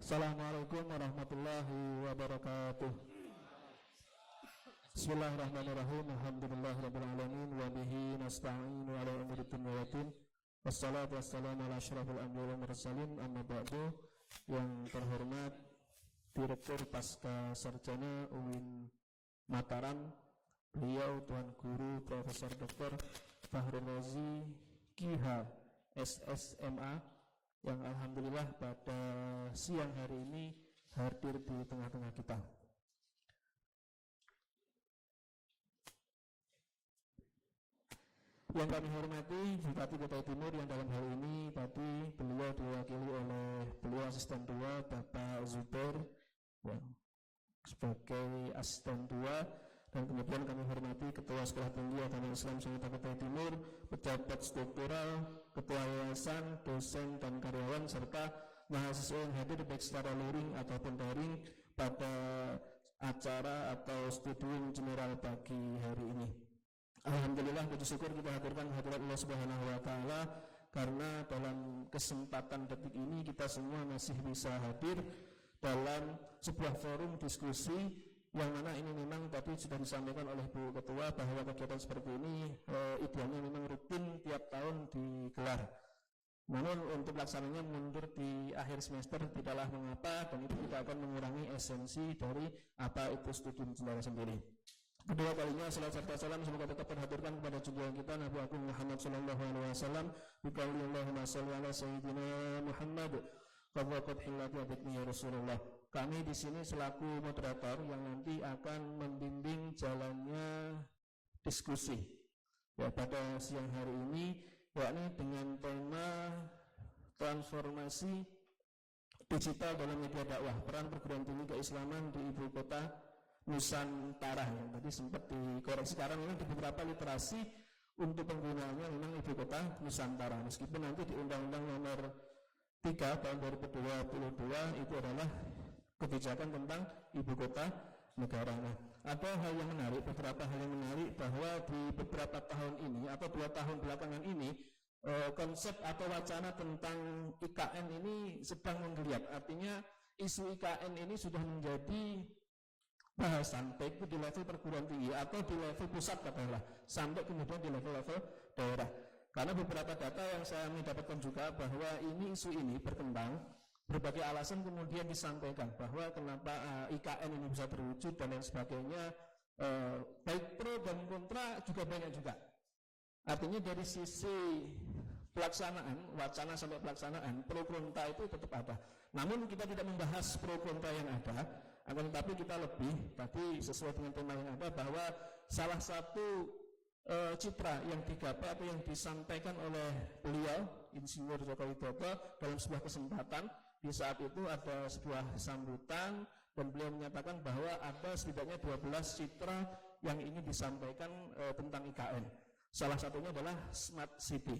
Assalamualaikum warahmatullahi wabarakatuh. Bismillahirrahmanirrahim. Alhamdulillahirabbil alamin wa bihi nasta'inu ala umuri dunya waddin. Wassalatu wassalamu ala asyrafil anbiya'i wal mursalin. Amma ba'du. Yang terhormat Direktur Pasca Sarjana UIN Mataram, beliau Tuan Guru Profesor Dr. Fahrul Razi KH SSMA, yang alhamdulillah pada siang hari ini hadir di tengah-tengah kita. Yang kami hormati Bupati Kutai Timur, yang dalam hal ini tadi beliau diwakili oleh beliau asisten 2 Bapak Zubair sebagai asisten 2. Dan kemudian kami hormati Ketua Sekolah Tinggi Agama Islam Sanggata Kutai Timur, pejabat struktural, ketua yayasan, dosen dan karyawan, serta mahasiswa yang hadir baik secara luring ataupun daring pada acara atau studium general pagi hari ini. Alhamdulillah, puji syukur kita haturkan hadirat Allah Subhanahu wa taala, karena dalam kesempatan detik ini kita semua masih bisa hadir dalam sebuah forum diskusi, yang mana ini memang tadi sudah disampaikan oleh Bu Ketua bahwa kegiatan seperti ini idealnya memang rutin tiap tahun digelar. Namun untuk pelaksananya mundur di akhir semester tidaklah mengapa, dan itu tidak akan mengurangi esensi dari apa itu studium general sendiri. Kedua kalinya salawat serta salam semoga tetap terhaturkan kepada junjungan kita Nabi Agung Muhammad sallallahu alaihi wasallam. Biqauli Allahumma shalli ala sayyidina Muhammad qadwaqat hillati abidni ya Rasulullah. Kami di sini selaku moderator yang nanti akan membimbing jalannya diskusi ya pada siang hari ini, yakni dengan tema transformasi digital dalam media dakwah, peran perguruan tinggi keislaman di ibu kota Nusantara. Yang tadi sempat dikoreksi, karena memang di beberapa literasi untuk penggunaannya memang ibu kota Nusantara, meskipun nanti di Undang-Undang Nomor 3 tahun 2022 itu adalah kebijakan tentang ibu kota negara. Nah, ada hal yang menarik, beberapa hal yang menarik, bahwa di beberapa tahun ini atau 2 tahun belakangan ini konsep atau wacana tentang IKN ini sedang menggeliat. Artinya isu IKN ini sudah menjadi bahasan baik di level perguruan tinggi atau di level pusat katakanlah, sampai kemudian di level-level daerah. Karena beberapa data yang saya dapatkan juga bahwa isu ini berkembang, berbagai alasan kemudian disampaikan bahwa kenapa IKN ini bisa terwujud dan lain sebagainya, baik pro dan kontra juga banyak juga. Artinya dari sisi pelaksanaan, wacana sampai pelaksanaan, pro kontra itu tetap ada. Namun kita tidak membahas pro kontra yang ada, akan tetapi kita lebih tadi sesuai dengan tema yang ada, bahwa salah satu citra yang digapai atau yang disampaikan oleh beliau Insinyur Joko Widodo dalam sebuah kesempatan. Di saat itu ada sebuah sambutan dan beliau menyatakan bahwa ada setidaknya 12 citra yang ingin disampaikan tentang IKN. Salah satunya adalah Smart City.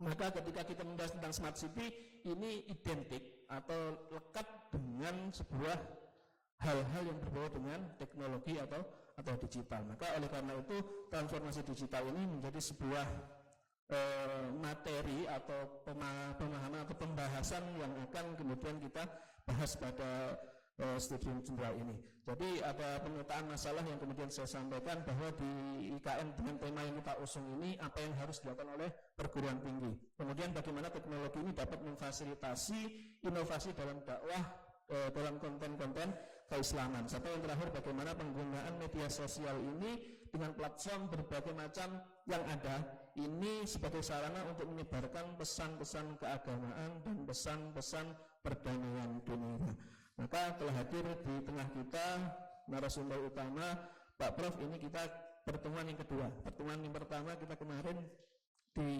Maka ketika kita membahas tentang Smart City, ini identik atau lekat dengan sebuah hal-hal yang berbau dengan teknologi atau digital. Maka oleh karena itu transformasi digital ini menjadi sebuah materi atau pemahaman atau pembahasan yang akan kemudian kita bahas pada studium general ini. Jadi ada pemetaan masalah yang kemudian saya sampaikan bahwa di IKN dengan tema yang kita usung ini, apa yang harus dilakukan oleh perguruan tinggi. Kemudian bagaimana teknologi ini dapat memfasilitasi inovasi dalam dakwah, dalam konten-konten keislaman. Serta yang terakhir, bagaimana penggunaan media sosial ini dengan platform berbagai macam yang ada ini sebagai sarana untuk menyebarkan pesan-pesan keagamaan dan pesan-pesan perdamaian dunia. Maka telah hadir di tengah kita narasumber utama Pak Prof. Ini kita pertemuan yang kedua. Pertemuan yang pertama kita kemarin di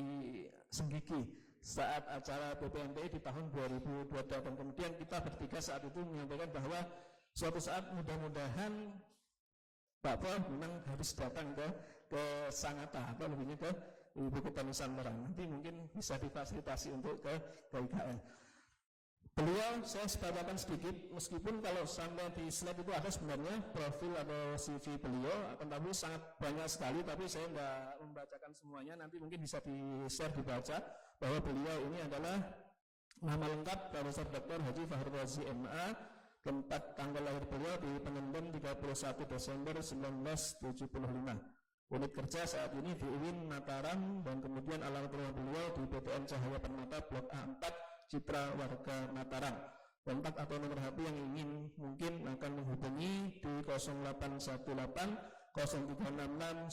Senggigi saat acara BPMPI di tahun 2022, dan kemudian kita bertiga saat itu menyampaikan bahwa suatu saat mudah-mudahan Pak Prof memang harus datang ke Sangatta atau lebihnya ke ibu kota Nusantara. Nanti mungkin bisa difasilitasi untuk ke IKN. Beliau saya sebacakan sedikit, meskipun kalau sampai di slide itu ada sebenarnya profil atau CV beliau, akan tapi sangat banyak sekali, tapi saya tidak membacakan semuanya. Nanti mungkin bisa di-share, dibaca bahwa beliau ini adalah Nama lengkap Profesor Dr. Haji Fahru Razi MA. Tempat tanggal lahir beliau di Penenden 31 Desember 1975. Unit kerja saat ini di UIN Mataram, dan kemudian alamat rumah beliau di PTN Cahaya Permata Blok A4 Citra Warga Mataram. Kontak atau nomor HP yang ingin mungkin akan menghubungi di 0818 0366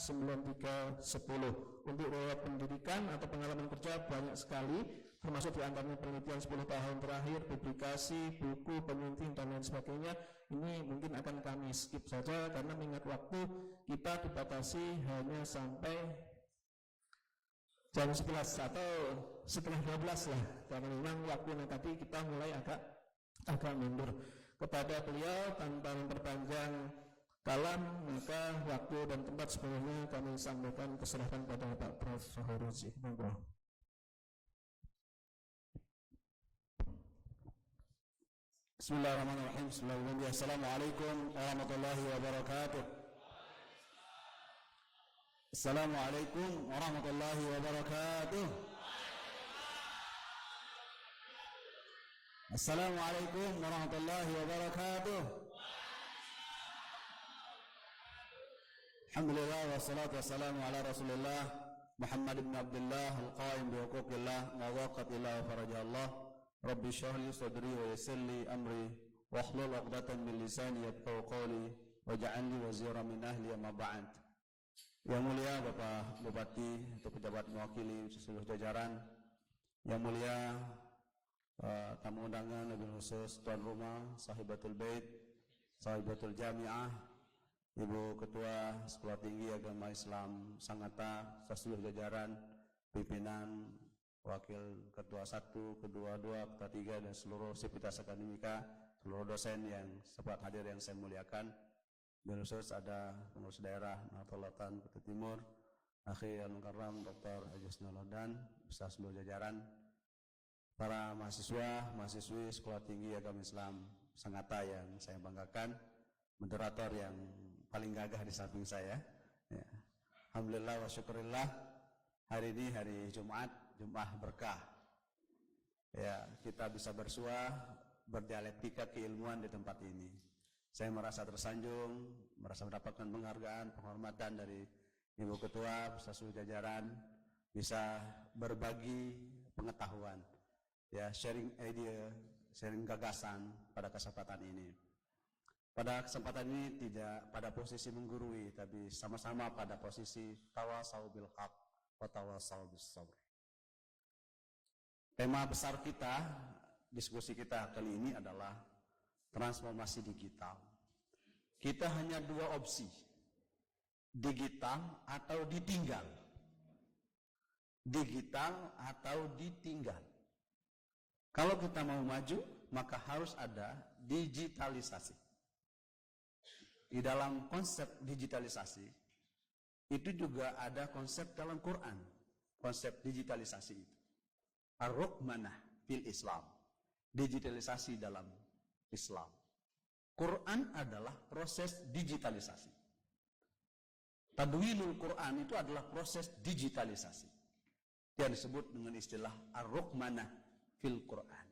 9310. Untuk riwayat pendidikan atau pengalaman kerja banyak sekali, termasuk diantaranya penelitian 10 tahun terakhir, publikasi, buku, penyunting, dan lain sebagainya. Ini mungkin akan kami skip saja karena mengingat waktu kita dibatasi hanya sampai jam 11 atau setelah 12 lah, karena memang waktunya tadi kita mulai agak mundur. Kepada beliau tanpa memperpanjang kalam, maka waktu dan tempat sepenuhnya kami sampaikan keserahkan pada Pak Prof. Fahru Razi. Bismillahirrahmanirrahim. Assalamualaikum warahmatullahi wabarakatuh. Assalamualaikum warahmatullahi wabarakatuh. Assalamualaikum warahmatullahi wabarakatuh. Alhamdulillah wassalatu wassalamu ala Rasulillah Muhammad ibn Abdullah al-qaim bi huquqillah wa waqatillah wa farajallah. Rabbi shrah li sadri wa yassir li amri wahlul 'uqdatam min lisani yafqahu qawli waj'alni waziran min ahli, amma ba'd. Yang mulia Bapak Bupati atau pejabat mewakili seluruh jajaran, yang mulia tamu undangan, wabil khusus tuan rumah, sahibatul bait, sahibatul jamiah, Ibu Ketua Sekolah Tinggi Agama Islam Sangatta, seluruh jajaran, pimpinan, wakil ketua 1, kedua 2, ketua 3, dan seluruh sivitas akademika, seluruh dosen yang sempat hadir yang saya muliakan. Khusus ada pengurus daerah Nahdlatul Ulama Kota Timur, Akhi Al-Mukarram Dr. Agus Nalodan, beserta seluruh jajaran, para mahasiswa, mahasiswi Sekolah Tinggi Agama Islam Sangatta yang saya banggakan, moderator yang paling gagah di samping saya. Ya. Alhamdulillah wa syukurillah, hari ini hari Jumat, Jumat berkah. Ya, kita bisa bersuah, berdialektika keilmuan di tempat ini. Saya merasa tersanjung, merasa mendapatkan penghargaan, penghormatan dari Ibu Ketua beserta seluruh jajaran, bisa berbagi pengetahuan, ya, sharing idea, sharing gagasan pada kesempatan ini. Pada kesempatan ini tidak pada posisi menggurui, tapi sama-sama pada posisi tawasau bil haq wa tawasau bis sabr. Tema besar kita, diskusi kita kali ini adalah transformasi digital. Kita hanya dua opsi, digital atau ditinggal. Digital atau ditinggal. Kalau kita mau maju, maka harus ada digitalisasi. Di dalam konsep digitalisasi, itu juga ada konsep dalam Quran, konsep digitalisasi itu. Ar-Rukmanah fil Islam, digitalisasi dalam Islam. Quran adalah proses digitalisasi. Tadwilul Quran itu adalah proses digitalisasi. Yang disebut dengan istilah Ar-Rukmanah fil Quran,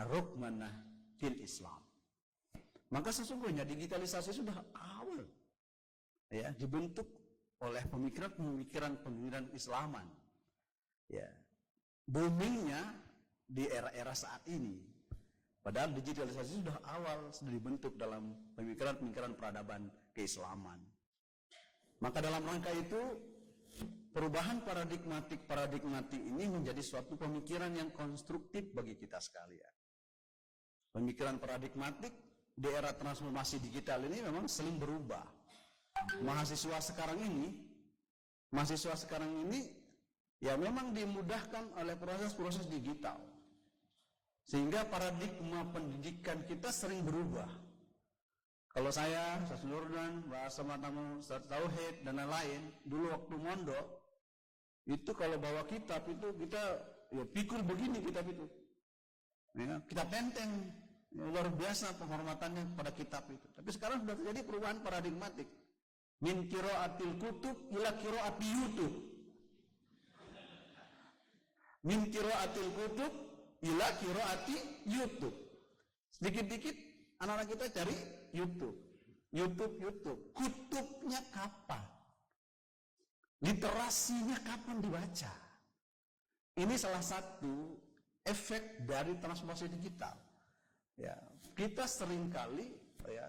Ar-Rukmanah fil Islam. Maka sesungguhnya digitalisasi sudah awal, ya, dibentuk oleh pemikiran Islaman. Ya, boomingnya di era-era saat ini. Padahal digitalisasi sudah awal, sudah dibentuk dalam pemikiran peradaban keislaman. Maka dalam rangka itu, perubahan paradigmatik ini menjadi suatu pemikiran yang konstruktif bagi kita sekalian. Pemikiran paradigmatik di era transformasi digital ini memang sering berubah. Mahasiswa sekarang ini ya memang dimudahkan oleh proses-proses digital. Sehingga paradigma pendidikan kita sering berubah. Kalau saya Nurdan, bahasa matamu, tauhid dan lain-lain, dulu waktu mondok, itu kalau bawa kitab itu kita ya pikul begini kitab itu. Ya, kita tenteng, ya, luar biasa penghormatannya pada kitab itu. Tapi sekarang sudah terjadi perubahan paradigmatik. Min qiraatil kutub ila qiraati YouTube. Min qiraatil kutub ila qiraati YouTube. Sedikit-dikit anak-anak kita cari YouTube. Kutubnya kapan? Literasinya kapan dibaca? Ini salah satu efek dari transformasi digital. Ya, kita seringkali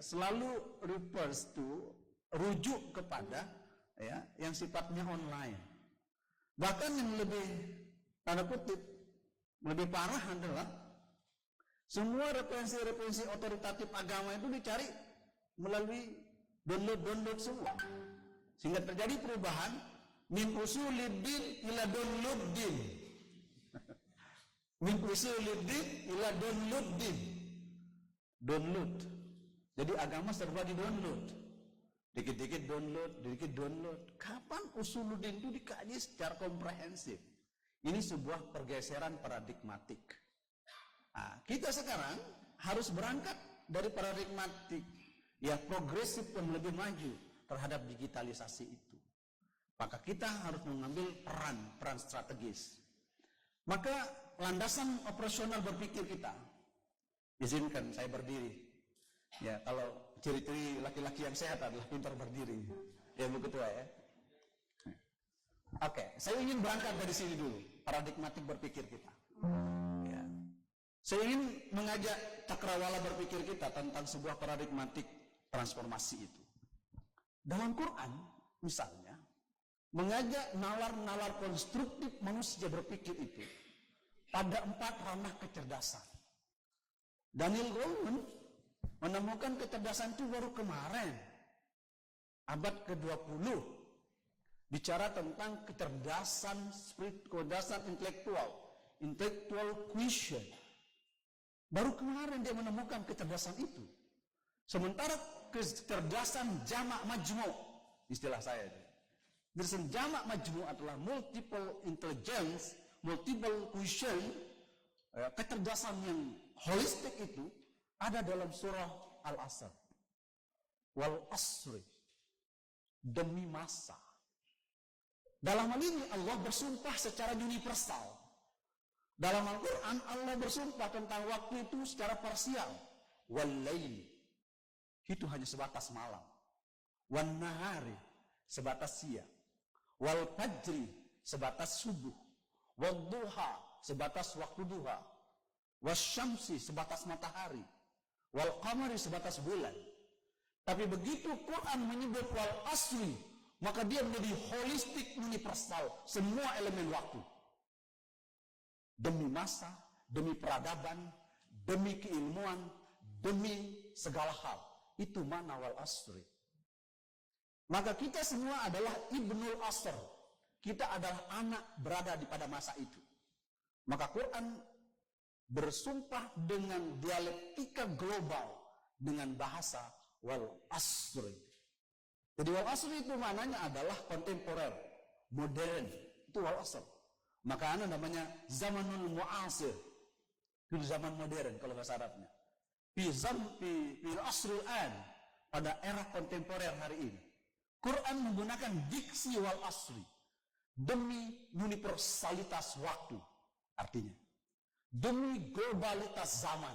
selalu rujuk kepada yang sifatnya online. Bahkan yang lebih tanda kutip lebih parah adalah semua referensi otoritatif agama itu dicari melalui download semua, sehingga terjadi perubahan min usuliddin ila downloaddin. Min usuliddin ila downloaddin. Download. Jadi agama serba di download. Dikit-dikit download. Kapan usuluddin itu dikaji secara komprehensif? Ini sebuah pergeseran paradigmatik. Nah, kita sekarang harus berangkat dari paradigmatik progresif yang lebih maju terhadap digitalisasi itu. Maka kita harus mengambil peran strategis. Maka landasan operasional berpikir kita, izinkan saya berdiri. Ya, kalau ciri-ciri laki-laki yang sehat adalah pintar berdiri. Ya, Bu Ketua ya. Oke, saya ingin berangkat dari sini dulu, paradigmatik berpikir kita. Ya. Saya ingin mengajak cakrawala berpikir kita tentang sebuah paradigmatik transformasi itu. Dalam Quran, misalnya, mengajak nalar-nalar konstruktif manusia berpikir itu pada 4 ranah kecerdasan. Daniel Goleman menemukan kecerdasan itu baru kemarin, abad ke-20, bicara tentang kecerdasan intellectual quotient. Baru kemarin dia menemukan kecerdasan itu. Sementara kecerdasan jamak majmu', istilah saya itu. Kecerdasan jamak majmu' adalah multiple intelligence, multiple quotient, kecerdasan yang holistik itu ada dalam surah Al-Asr. Wal asri, demi masa. Dalam hal ini Allah bersumpah secara universal. Dalam Al-Quran Allah bersumpah tentang waktu itu secara parsial. Wal laili, itu hanya sebatas malam. Wan nahari, sebatas siang. Wal fajri, sebatas subuh. Wal duha, sebatas waktu duha. Wasyamsi, sebatas matahari. Wal qamari, sebatas bulan. Tapi begitu Quran menyebut wal asri, maka dia menjadi holistik universal, semua elemen waktu. Demi masa, demi peradaban, demi keilmuan, demi segala hal. Itu makna wal asri. Maka kita semua adalah ibnul asr. Kita adalah anak berada di pada masa itu. Maka Quran bersumpah dengan dialektika global, dengan bahasa wal asri. Jadi wal asri itu maknanya adalah kontemporer, modern. Itu wal asr. Maka namanya zamanul mu'asir. Itu zaman modern kalau bahasa Arabnya. Fi asril an, pada era kontemporer hari ini. Quran menggunakan diksi wal asri demi universalitas waktu. Artinya demi globalitas zaman.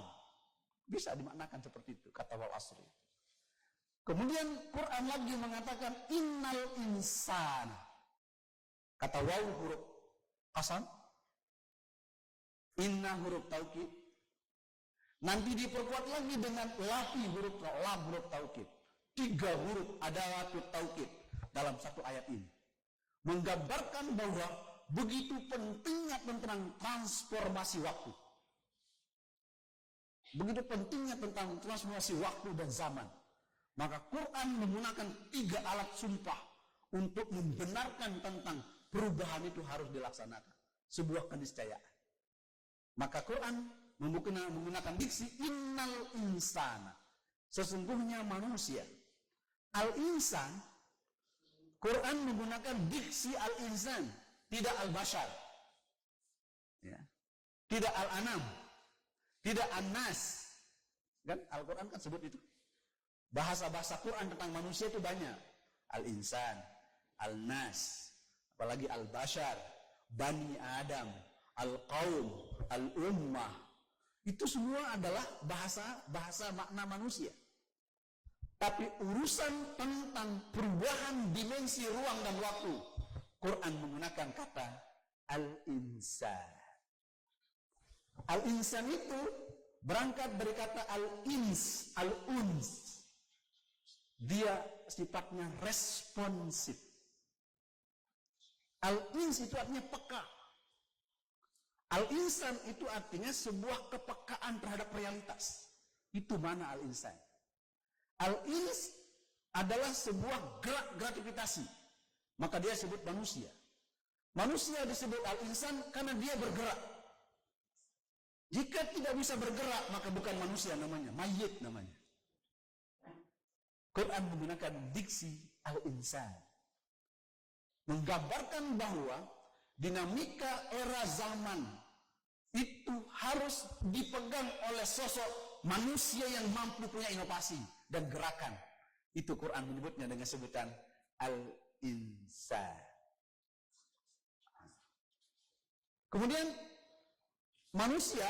Bisa dimaknakan seperti itu kata wal asri. Kemudian Quran lagi mengatakan innal insana. Kata waw huruf qasam, inna huruf taukid. Nanti diperkuat lagi dengan lafi huruf taukid. 3 huruf adawatut taukid dalam satu ayat ini. Menggambarkan bahwa begitu pentingnya tentang transformasi waktu. Begitu pentingnya tentang transformasi waktu dan zaman. Maka Quran menggunakan 3 alat sumpah untuk membenarkan tentang perubahan itu harus dilaksanakan. Sebuah keniscayaan. Maka Quran menggunakan diksi innal insana. Sesungguhnya manusia. Al-insan, Quran menggunakan diksi al-insan, tidak al-bashar. Ya. Tidak al-anam. Tidak an-nas. Kan Al-Quran kan sebut itu. Bahasa-bahasa Quran tentang manusia itu banyak. Al-insan, al-nas, apalagi al-bashar, Bani Adam, al-qaum, al-ummah. Itu semua adalah bahasa makna manusia. Tapi urusan tentang perubahan dimensi ruang dan waktu, Quran menggunakan kata al-insan. Al-insan itu berangkat dari kata al-ins, al-uns. Dia sifatnya responsif. Al-ins itu artinya peka. Al-insan itu artinya sebuah kepekaan terhadap realitas. Itu mana al-insan. Al-ins adalah sebuah gerak gravitasi. Maka dia disebut manusia. Manusia disebut al-insan karena dia bergerak. Jika tidak bisa bergerak, maka bukan manusia namanya, mayit namanya. Quran menggunakan diksi al-insan. Menggambarkan bahwa dinamika era zaman itu harus dipegang oleh sosok manusia yang mampu punya inovasi dan gerakan. Itu Quran menyebutnya dengan sebutan al-insan. Kemudian manusia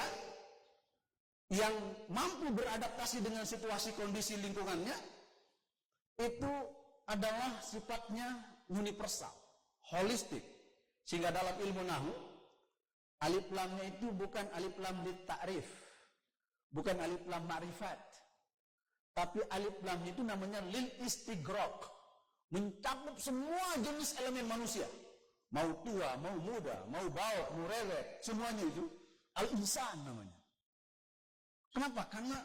yang mampu beradaptasi dengan situasi kondisi lingkungannya itu adalah sifatnya universal, holistik. Sehingga dalam ilmu nahwu, alif lamnya itu bukan alif lam lit ta'rif, bukan alif lam ma'rifat, tapi alif lam itu namanya lil istighraq, mencakup semua jenis elemen manusia, mau tua, mau muda, mau bauk, mau rewet, semuanya itu al-insan namanya. Kenapa? Karena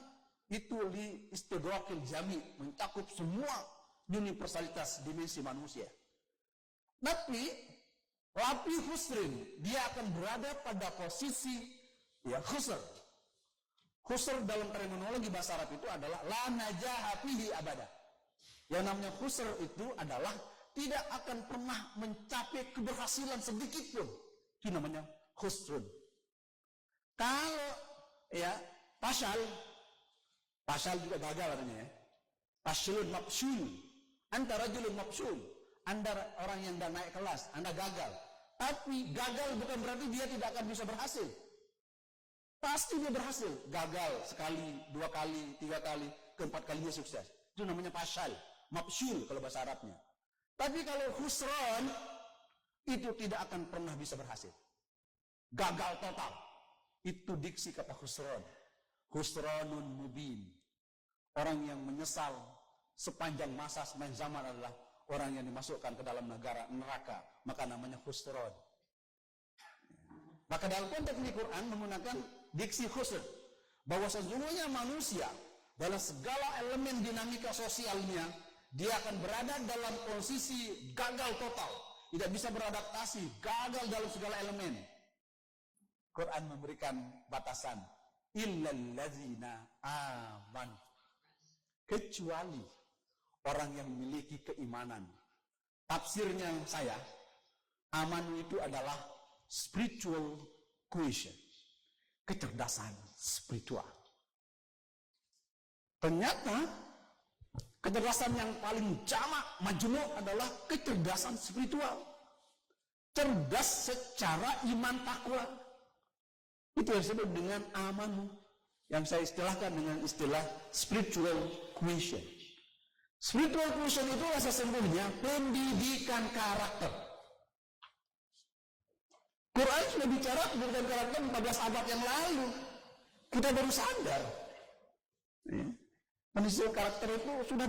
itu li istighraqil jami, mencakup semua universalitas dimensi manusia. Tapi lapi khusrin, dia akan berada pada posisi khusr. Khusr dalam terminologi bahasa Arab itu adalah la najaha fihi abada. Yang namanya khusr itu adalah tidak akan pernah mencapai keberhasilan sedikit pun. Itu namanya khusrun. Kalau pasal juga gagal artinya ya. Pasyulun mabsyul, antara rajulun mabsyul, Anda orang yang tidak naik kelas, Anda gagal. Tapi gagal bukan berarti dia tidak akan bisa berhasil. Pasti dia berhasil. Gagal sekali, 2 kali, 3 kali, ke-4 kalinya sukses. Itu namanya pasal, mabsyul kalau bahasa Arabnya. Tapi kalau khusran, itu tidak akan pernah bisa berhasil. Gagal total. Itu diksi kata khusran. Khusranun mubin. Orang yang menyesal sepanjang masa, sepanjang zaman adalah orang yang dimasukkan ke dalam neraka, maka namanya khusran. Maka dalam konteks ini Quran menggunakan diksi khusr, bahwa sesungguhnya manusia dalam segala elemen dinamika sosialnya dia akan berada dalam posisi gagal total, tidak bisa beradaptasi, gagal dalam segala elemen. Quran memberikan batasan illal ladzina amanu, kecuali orang yang memiliki keimanan. Tafsirnya saya, aman itu adalah spiritual quotient, kecerdasan spiritual. Ternyata kecerdasan yang paling jamak majmuk adalah kecerdasan spiritual. Cerdas secara iman takwa. Itu yang disebut dengan aman, yang saya istilahkan dengan istilah spiritual quotient. Spiritual quotient itu sesungguhnya pendidikan karakter. Quran sudah bicara pendidikan karakter 14 abad yang lalu. Kita baru sadar. Pendidikan karakter itu sudah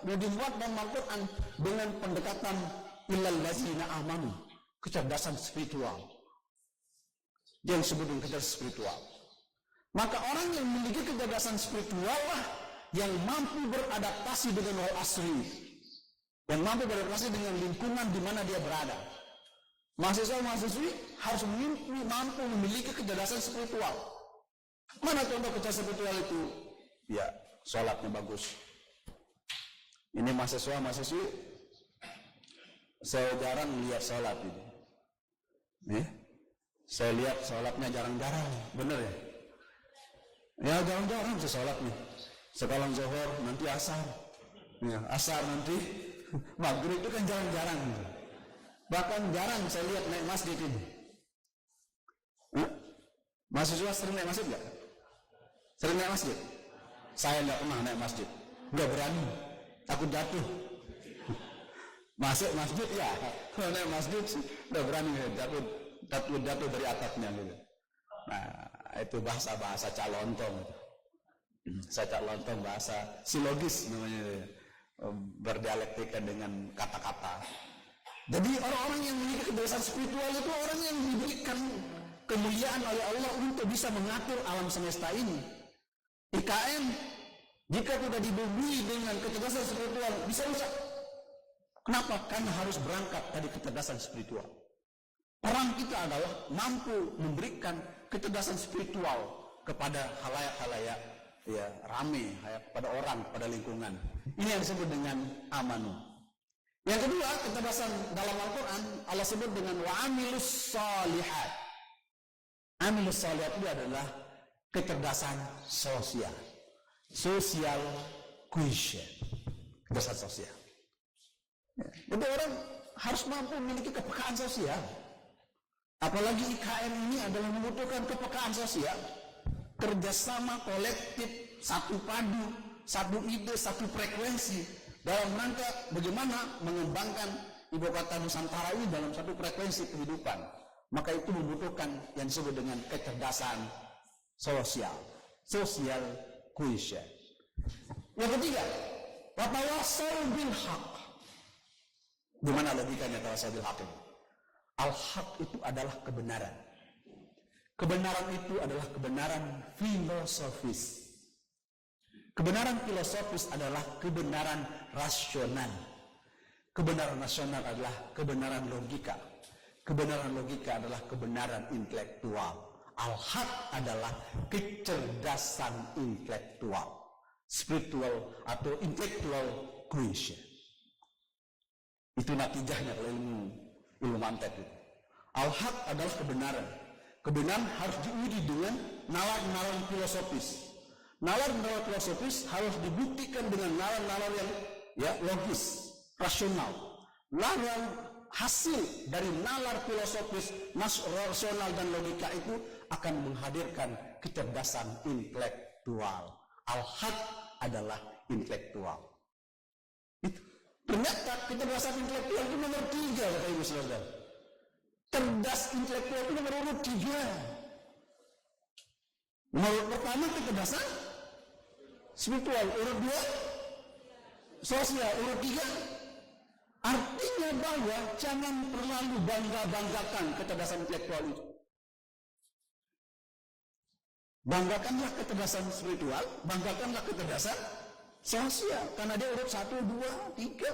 dibuat dalam Al-Quran dengan pendekatan illal ladzina amanu, kecerdasan spiritual. Yang disebut dengan kecerdasan spiritual. Maka orang yang memiliki kecerdasan spiritual lah yang mampu beradaptasi dengan wal asri, yang mampu beradaptasi dengan lingkungan di mana dia berada. Mahasiswa-mahasiswi harus mampu memiliki kecerdasan spiritual. Mana contoh kecerdasan spiritual itu? Ya, sholatnya bagus. Ini mahasiswa-mahasiswi, saya jarang lihat sholat ini. Saya lihat sholatnya jarang-jarang, bener ya? Ya jarang-jarang saya sholat nih. Sekarang zuhur, nanti asar. Ya, asar nanti maghrib itu kan jarang-jarang. Bahkan jarang saya lihat naik masjid ini. Mahasiswa sering naik masjid nggak? Sering naik masjid? Saya nggak pernah naik masjid, nggak berani, takut jatuh. Masuk masjid ya, kalau naik masjid nggak berani, takut jatuh dari atapnya gitu. Nah, itu bahasa calontong. Saya calontong bahasa silogis namanya, berdialektika dengan kata-kata. Jadi orang-orang yang memiliki kebiasaan spiritual itu orang yang diberikan kemuliaan oleh Allah untuk bisa mengatur alam semesta ini. IKN jika tidak dibumbui dengan kecerdasan spiritual bisa rusak. Kenapa? Karena harus berangkat dari kecerdasan spiritual. Perang kita adalah mampu memberikan kecerdasan spiritual kepada halayak-halayak, ya, rame, kepada orang, kepada lingkungan. Ini yang disebut dengan amanu. Yang kedua, kecerdasan dalam Al-Quran Allah sebut dengan wa'amilus shalihat. Amilus shalihat itu adalah kecerdasan sosial. Social cohesion. Kecerdasan sosial. Jadi orang harus mampu memiliki kepekaan sosial. Apalagi IKN ini adalah membutuhkan kepekaan sosial. Kerjasama kolektif, satu padu, satu ide, satu frekuensi dalam rangka bagaimana mengembangkan ibu kota Nusantara ini dalam satu frekuensi kehidupan. Maka itu membutuhkan yang disebut dengan kecerdasan sosial, social cohesion. Yang ketiga, watawasau bil haq. Di mana logikanya tawasau bil haq? Al-haq itu adalah kebenaran. Kebenaran itu adalah kebenaran filosofis. Kebenaran filosofis adalah kebenaran rasional. Kebenaran rasional adalah kebenaran logika. Kebenaran logika adalah kebenaran intelektual. Al-haq adalah kecerdasan intelektual, spiritual atau intellectual cohesion. Itu natijahnya kalau ilmu mantek itu. Al-haq adalah kebenaran. Kebenaran harus diuji dengan nalar-nalar filosofis. Nalar-nalar filosofis harus dibuktikan dengan nalar-nalar yang logis, rasional. Nalar hasil dari nalar filosofis, rasional dan logika itu akan menghadirkan kecerdasan intelektual. Al-haq adalah intelektual. Itu. Ternyata kecerdasan intelektual itu nomor 3 kata Ibu Saudara. Cerdas intelektual itu nomor 3. Nomor pertama kecerdasan spiritual, urut 2 sosial, urut 3. Artinya bahwa jangan terlalu bangga-banggakan kecerdasan intelektual itu. Banggakanlah kecerdasan spiritual, banggakanlah kecerdasan sosial, karena dia urut 1, 2, 3.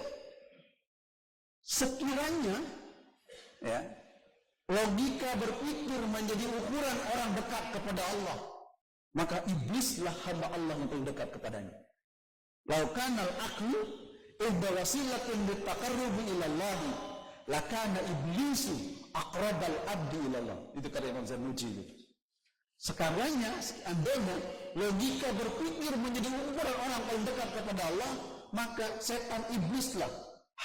Sekiranya logika berpikir menjadi ukuran orang dekat kepada Allah, maka iblislah hamba Allah yang paling dekat kepadanya. Laukanal aqlu ihda wasilatun bitaqarrubi ilallah, lakana iblisu aqrabal abdi ilallah. Itu kata Imam Zarnuji itu. Sekarangnya, seandainya logika berpikir menjadi ukuran orang paling dekat kepada Allah, maka setan iblislah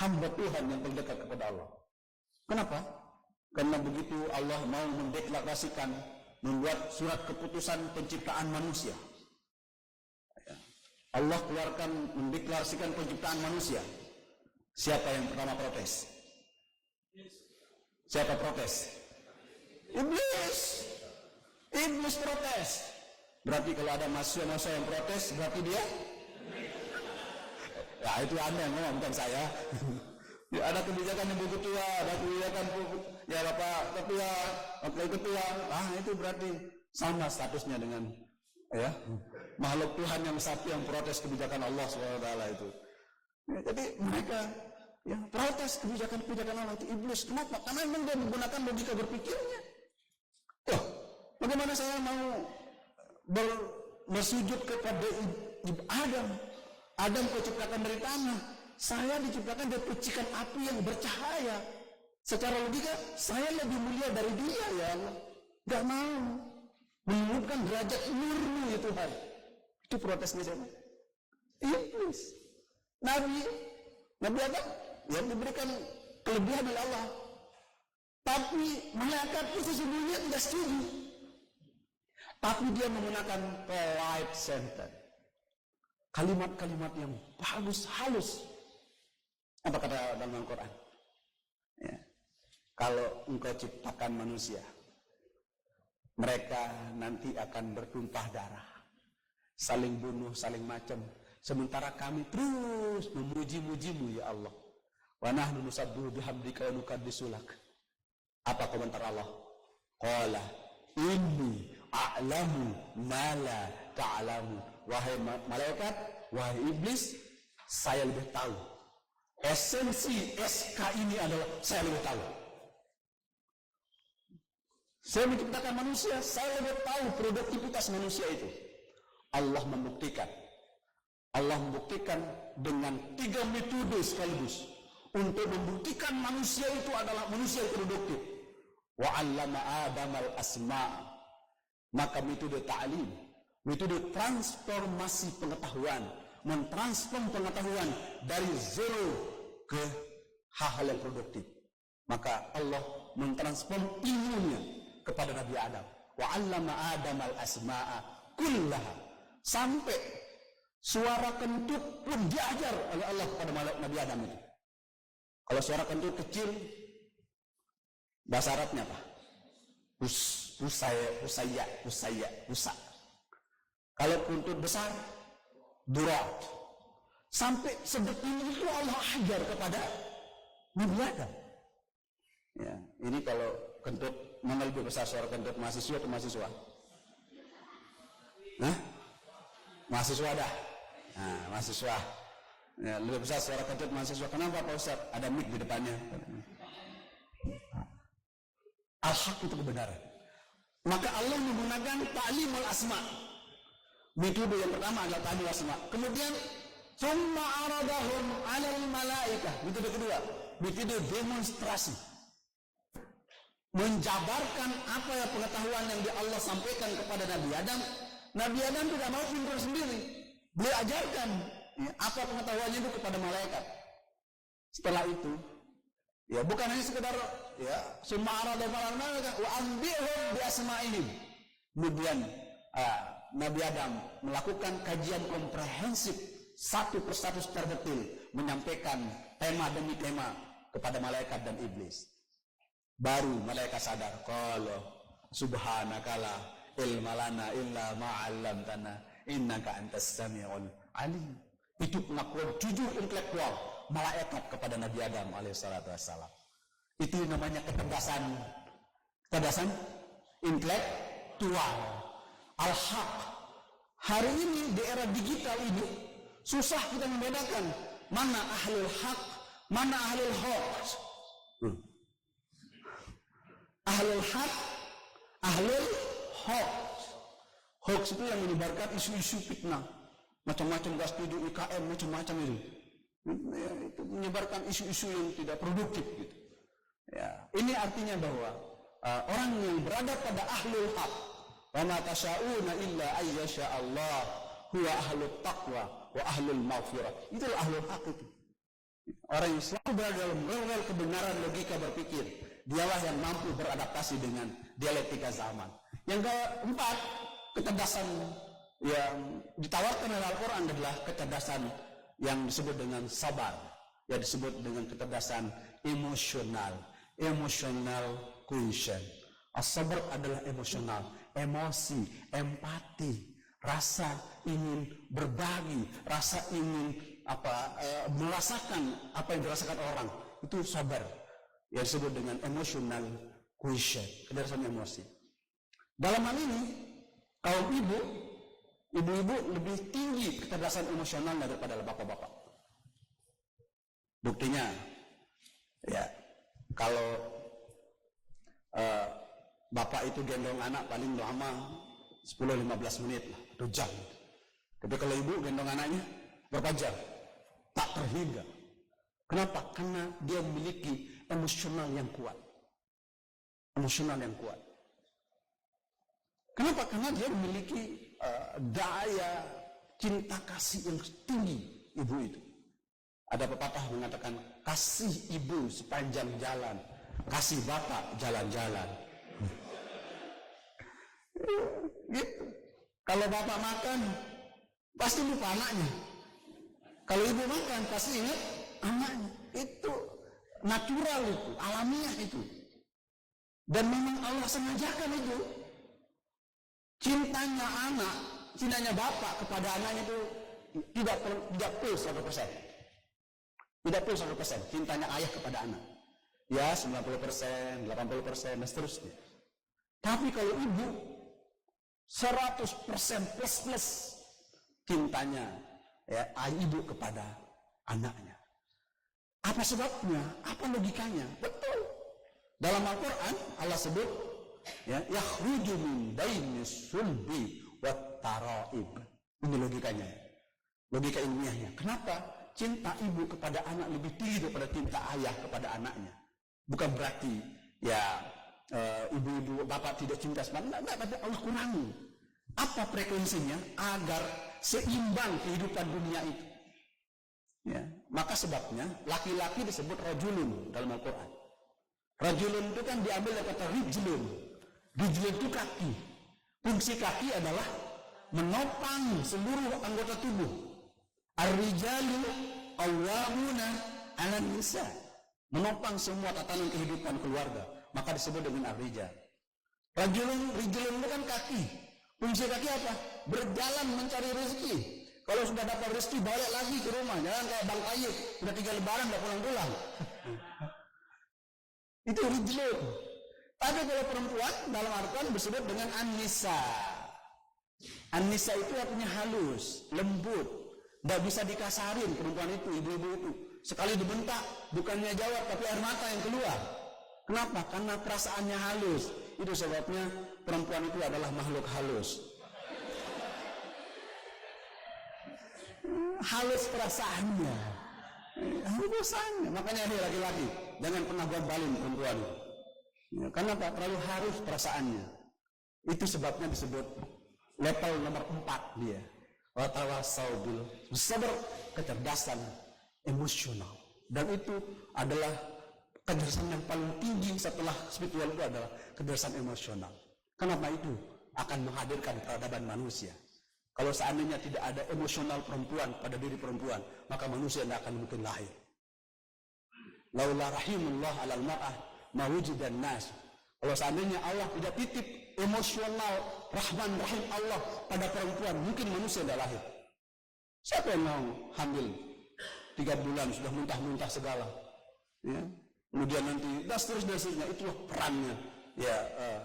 hamba Tuhan yang paling dekat kepada Allah. Kenapa? Karena begitu Allah mau mendeklarasikan, membuat surat keputusan penciptaan manusia. Allah keluarkan, mendeklarasikan penciptaan manusia. Siapa yang pertama protes? Siapa protes? Iblis. Iblis protes. Berarti kalau ada mahasiswa yang protes, berarti dia? Ya itu Anda yang ngomong, bukan saya. Ya, ada kebijakan ibu ketua, ada kebijakan Bapak ketua, wakil ketua. Itu berarti sama statusnya dengan makhluk Tuhan yang satu yang protes kebijakan Allah SWT itu. Ya, jadi mereka protes kebijakan Allah itu iblis. Kenapa? Karena memang dia menggunakan logika berpikirnya. Bagaimana saya mau bersujud kepada Adam? Adam kau ciptakan dari tanah. Saya diciptakan dari percikan api yang bercahaya. Secara logika, saya lebih mulia dari dia, ya Allah. Gak mau menurunkan derajat nurmu ya Tuhan. Itu protesnya siapa? Iblis. Nabi Adam yang diberikan kelebihan oleh Allah. Tapi malaikat itu sesungguhnya tidak setuju. Tapi dia menggunakan polite sentence. Kalimat-kalimat yang bagus, halus. Apa kata dalam Al-Quran? Ya. Kalau engkau ciptakan manusia, mereka nanti akan bertumpah darah, saling bunuh, saling macam. Sementara kami terus memuji-mujimu ya Allah. Wa nahnu nusabbihu bihamdika wa nuqaddisu lak. Apa komentar Allah? Qala inni a'lamu ma la ta'lamu. Wahai malaikat, wahai iblis, saya lebih tahu. Esensi SK ini adalah saya lebih tahu. Saya menciptakan manusia, saya lebih tahu produktivitas manusia itu. Allah membuktikan dengan 3 metode sekaligus untuk membuktikan manusia itu adalah manusia yang produktif. Wa 'allama Adamal asma'. Maka metode ta'lim, metode transformasi pengetahuan, mentransform pengetahuan dari zero ke hal-hal yang produktif. Maka Allah mentransform ilmunya kepada Nabi Adam. Wa 'allama Adamal asma'a kullaha. Sampai suara kentut pun diajar oleh Allah kepada Nabi Adam itu. Kalau suara kentut kecil, bahasa Arabnya apa? Pusa. Kalau kentut besar, durat. Sampai sedetil itu Allah ajar kepada Nabi Adam. Ya, ini kalau kentut, mana lebih besar suara kentut, mahasiswa atau mahasiswa? Nah, mahasiswa dah. Nah, mahasiswa. Ya, lebih besar suara kentut mahasiswa. Kenapa Pak Ustaz? Ada mic di depannya. Al-haq itu kebenaran. Maka Allah menggunakan ta'limul asma. Metode yang pertama adalah ta'limul asma. Kemudian summa aradahum 'alal malaikah. Metode kedua, metode demonstrasi. Menjabarkan apa yang pengetahuan yang Allah sampaikan kepada Nabi Adam. Nabi Adam tidak mau pintar sendiri. Beliau ajarkan apa pengetahuannya itu kepada malaikat. Setelah itu, ya bukan hanya sekedar ya summa aradahum 'alal malaikah wa anbihum bi asma'ihim. Kemudian Nabi Adam melakukan kajian komprehensif satu persatu secara detail, menyampaikan tema demi tema kepada malaikat dan iblis. Baru malaikat sadar, qala subhanakala ilma lana illa ma 'allamtana innaka antas samiul alim. Itu pengakuan jujur intelektual malaikat kepada Nabi Adam alaihissalatu wassalam. Itu namanya kecerdasan intelektual. Al-haq. Hari ini di era digital ini susah kita membedakan mana ahlul haq, mana ahlul hoax. Ahlul haq, ahlul hoax. Hoax itu yang menyebarkan isu-isu fitnah, macam-macam gas setuju IKM, macam-macam itu. Ya, itu menyebarkan isu-isu yang tidak produktif gitu. Ya, ini artinya bahwa orang yang berada pada ahlul haq, wa ma tasyauna illa ayyasha Allah huwa ahlut taqwa wa ahlul maghfirah. Itulah ahlul haq itu. Orang yang selalu berada dalam rel kebenaran logika berpikir. Dialah yang mampu beradaptasi dengan dialektika zaman. Yang keempat, kecerdasan yang ditawarkan oleh Al-Quran adalah kecerdasan yang disebut dengan sabar, yang disebut dengan kecerdasan emosional, emotional quotient. As-sabar adalah emosional, emosi, empati, rasa ingin berbagi, rasa ingin merasakan apa yang dirasakan orang. Itu sabar, yang disebut dengan emotional quotient, kecerdasan emosi. Dalam hal ini, kaum ibu-ibu lebih tinggi kecerdasan emosional daripada bapak-bapak. Buktinya, ya kalau bapak itu gendong anak paling lama 10-15 menit lah, 2 jam. Tapi kalau ibu gendong anaknya berapa jam? Tak terhingga. Kenapa? Karena dia memiliki emosional yang kuat. Emosional yang kuat. Kenapa? Karena dia memiliki daya cinta kasih yang tinggi ibu itu. Ada pepatah mengatakan, kasih ibu sepanjang jalan, kasih bapak jalan-jalan. Gitu. Kalau bapak makan, pasti lupa anaknya. Kalau ibu makan, pasti ingat anaknya. Itu natural itu, alamiah itu. Dan memang Allah sengajakan itu. Cintanya anak, cintanya bapak kepada anaknya itu tidak full 100%. Tidak full 100%. Cintanya ayah kepada anak. Ya 90%, 80%, dan seterusnya. Tapi kalau ibu 100% plus cintanya ya ibu kepada anaknya. Apa sebabnya? Apa logikanya? Betul. Dalam Al-Quran Allah sebut ya yakhruju min bainis sulbi wat taraib. Ini logikanya. Logika ilmiahnya. Kenapa cinta ibu kepada anak lebih tinggi daripada cinta ayah kepada anaknya? Bukan berarti ya ibu-ibu bapak tidak cinta sama anak, tapi Allah kurangi. Apa frekuensinya agar seimbang kehidupan dunia itu? Ya, maka sebabnya laki-laki disebut rajulun dalam Al-Quran. Rajulun itu kan diambil dari kata rijlun. Rijlun itu kaki. Fungsi kaki adalah menopang seluruh anggota tubuh. Ar-rijalu qawwamuna 'alan nisa. Menopang semua tatanan kehidupan keluarga, maka disebut dengan ar-rijal. Rijlun itu kan kaki. Fungsi kaki apa? Berjalan mencari rezeki. Kalau sudah dapat rezeki balik lagi ke rumah, jangan kayak Bang Tayyip, sudah 3 lebaran enggak pulang-pulang. Itu rijlun. Tapi kalau perempuan dalam Al-Quran disebut dengan an-nisa. An-nisa itu artinya halus, lembut, tidak bisa dikasarin perempuan itu, ibu-ibu itu. Sekali dibentak, bukannya jawab tapi air mata yang keluar. Kenapa? Karena perasaannya halus. Itu sebabnya perempuan itu adalah makhluk halus. Halus perasaannya. Halus perasaannya. Makanya dia laki-laki jangan pernah gombalin perempuan. Ya, karena apa? Terlalu halus perasaannya. Itu sebabnya disebut level nomor 4 dia. Wa tawassau bil sabr, kecerdasan emosional. Dan itu adalah kecerdasan yang paling tinggi setelah spiritual itu adalah kecerdasan emosional. Kenapa itu akan menghadirkan peradaban manusia? Kalau seandainya tidak ada emosional perempuan pada diri perempuan, maka manusia tidak akan mungkin lahir. Laula rahimullah alal mar'ah ma wujidan nas. Kalau seandainya Allah tidak titip emosional rahman rahim Allah pada perempuan, mungkin manusia tidak lahir. Siapa yang mau hamil 3 bulan sudah muntah-muntah segala, ya. Kemudian nanti dan seterusnya, itulah perannya ya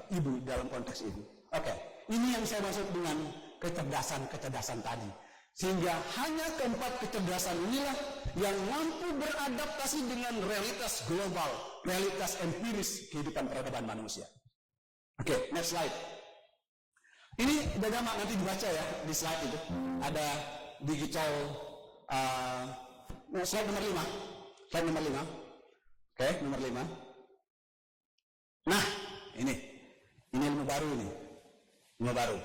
ibu dalam konteks ini. Oke, ini yang saya maksud dengan kecerdasan tadi. Sehingga hanya keempat kecerdasan inilah yang mampu beradaptasi dengan realitas global, realitas empiris kehidupan peradaban manusia. Oke, next slide. Ini udah gampang nanti dibaca ya di slide itu. Ada digital slide nomor 5. Slide nomor 5. Oke, nomor 5. Nah, ini ilmu baru ini. Ilmu baru.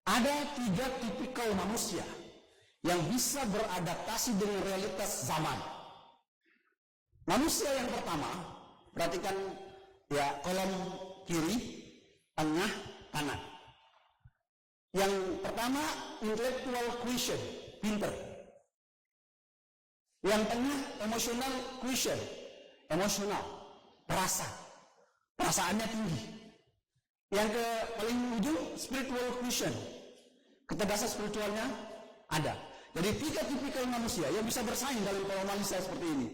Ada 3 tipikal manusia yang bisa beradaptasi dengan realitas zaman. Manusia yang pertama, perhatikan ya kolom kiri, tengah, kanan. Yang pertama intellectual quotient, pinter. Yang tengah emotional quotient, emosional, perasaannya tinggi. Yang ke paling ujung spiritual quotient, kecerdasan spiritualnya ada. Jadi 3 tipikal manusia yang bisa bersaing dalam pola manusia seperti ini.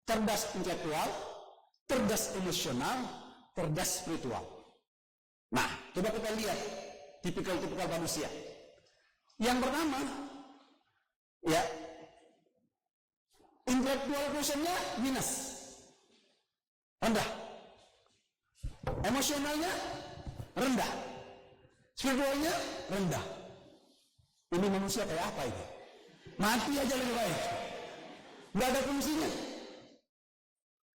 Cerdas intelektual, cerdas emosional, cerdas spiritual. Nah, coba kita lihat tipikal manusia. Yang pertama, ya, intellectual quotient-nya minus, rendah. Emosionalnya rendah. Spiritualnya rendah. Ini manusia kayak apa ini? Mati aja lebih baik. Nggak ada fungsinya.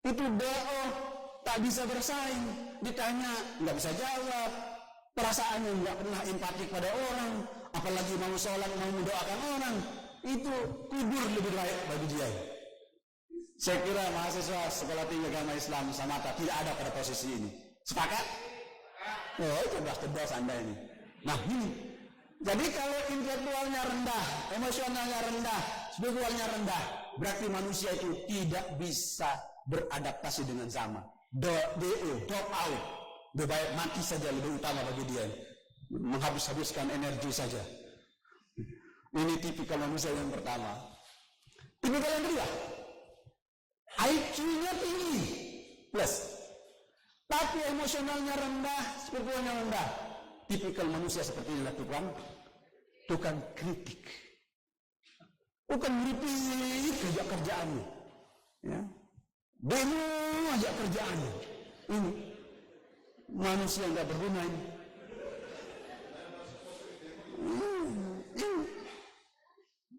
Itu doa tak bisa bersaing. Ditanya nggak bisa jawab. Perasaannya nggak pernah empati pada orang. Apalagi mau sholat, mau mendoakan orang. Itu kubur lebih baik bagi dia. Saya kira mahasiswa Sekolah Tinggi Agama Islam Samata tidak ada pada posisi ini. Sepakat? Oh, cerdas Anda ini. Nah, ini. Jadi kalau intelektualnya rendah, emosionalnya rendah, spiritualnya rendah, berarti manusia itu tidak bisa beradaptasi dengan zaman. Drop out. Lebih baik mati saja lebih utama bagi dia. Menghabis-habiskan energi saja. Ini tipikal manusia yang pertama. Tipikal yang kedua, IQ-nya tinggi, plus. Tapi emosionalnya rendah, spiritualnya rendah. Tipikal manusia seperti inilah tukang kritik. Bukan kritik aja kerjaannya. Ya. Demo aja kerjaannya. Ini manusia nggak berguna ini.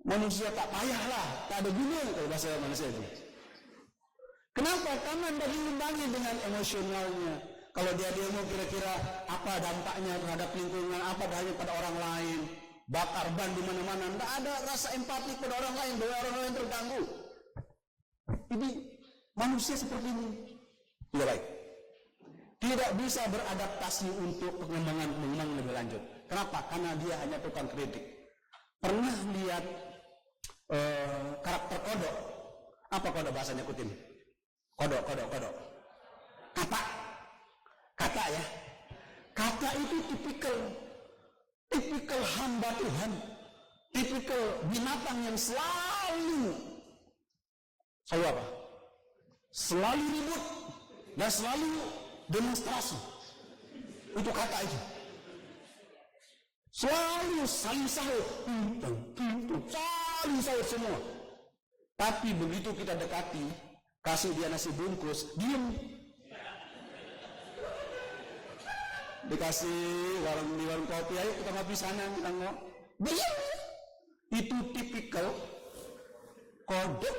Manusia tak payahlah, tak ada guna kalau bahasa manusia itu. Kenapa? Karena Anda diimbangi dengan emosionalnya. Kalau dia demo kira-kira apa dampaknya terhadap lingkungan, apa dampaknya pada orang lain, bakar ban di mana-mana, tidak ada rasa empati pada orang lain, bahwa orang lain terganggu. Ini manusia seperti ini tidak baik. Tidak bisa beradaptasi untuk pengembangan lebih lanjut. Kenapa? Karena dia hanya tukang kritik. Pernah lihat karakter kodok? Apa kodok bahasanya Kutin? Kodok. Kata ya. Kata itu tipikal hamba Tuhan. Tipikal binatang yang selalu apa? Selalu ribut dan selalu demonstrasi. Itu kata itu. Selalu saling sahut. Saling sahut semua. Tapi begitu kita dekati, kasih dia nasi bungkus, diem. Dikasih di warung kopi, ayo kita ngopi sana, kita diem. Itu tipikal kodok.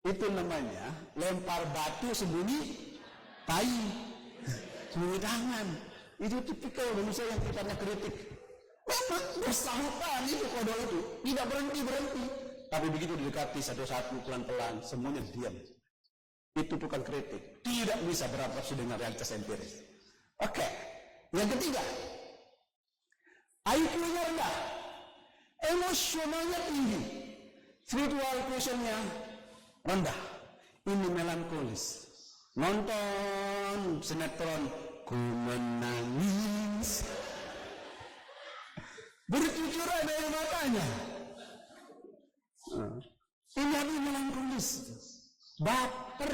Itu namanya lempar batu sembunyi tai, sembunyi tangan. Itu tipikal manusia yang kita kritik. Memang bersahutan itu kodok itu, tidak berhenti. Tapi begitu didekati satu-satu pelan-pelan, semuanya diam. Itu tukang kritik, tidak bisa beradaptasi dengan realitas empiris. Oke, yang ketiga, IQ-nya rendah, emosionalnya tinggi, spiritual quotient-nya rendah. Ini melankolis. Nonton sinetron ku menangis, bercucur air matanya. Ini melankolis, baper,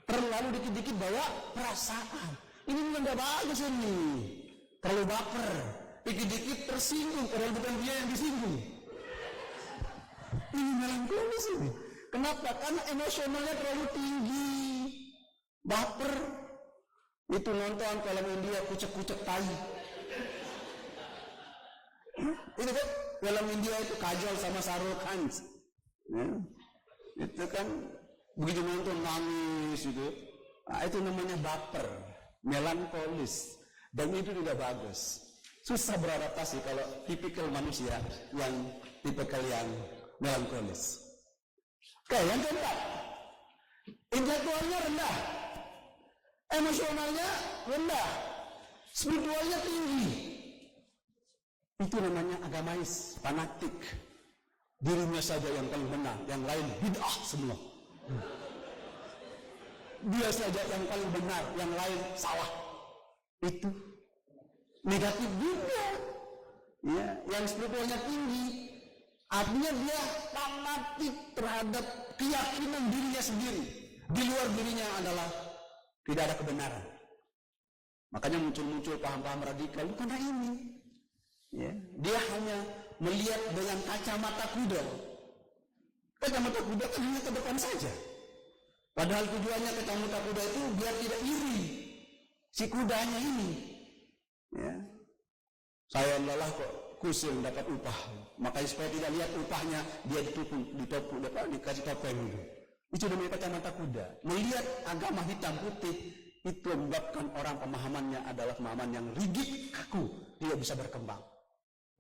terlalu dikit-dikit bawa perasaan. Ini nggak bagus ini, terlalu baper, dikit-dikit tersinggung, padahal bukan dia yang disinggung. Ini melankolis ini. Kenapa? Karena emosionalnya terlalu tinggi, baper. Itu nonton film India kucek-kucek tai. Itu kan film India itu Kajol sama Shahrukh Khan. Ya. Itu kan begitu nonton nangis itu. Nah, itu namanya baper, melankolis, dan itu tidak bagus. Susah beradaptasi kalau tipikal manusia yang tipikal yang melankolis. Oke, yang keempat, intelektualnya rendah, emosionalnya rendah, spiritualnya tinggi. Itu namanya agamais, fanatik. Dirinya saja yang paling benar, yang lain bid'ah semua. Dia saja yang paling benar, yang lain salah. Itu negatif juga. Ya, yang spiritualnya tinggi, artinya dia fanatik terhadap keyakinan dirinya sendiri. Di luar dirinya adalah tidak ada kebenaran. Makanya muncul paham-paham radikal karena ini. Ya, dia hanya melihat dengan kacamata kuda. Kacamata kuda kan hanya ke depan saja. Padahal tujuannya kacamata kuda itu biar tidak iri si kudanya ini. Ya. Saya lelah kok kusir dapat upah. Makanya supaya tidak lihat upahnya, dia ditopu, dikasih topeng itu. Itu namanya kacamata kuda. Melihat agama hitam putih itu menyebabkan orang pemahamannya adalah pemahaman yang rigid, kaku, tidak bisa berkembang.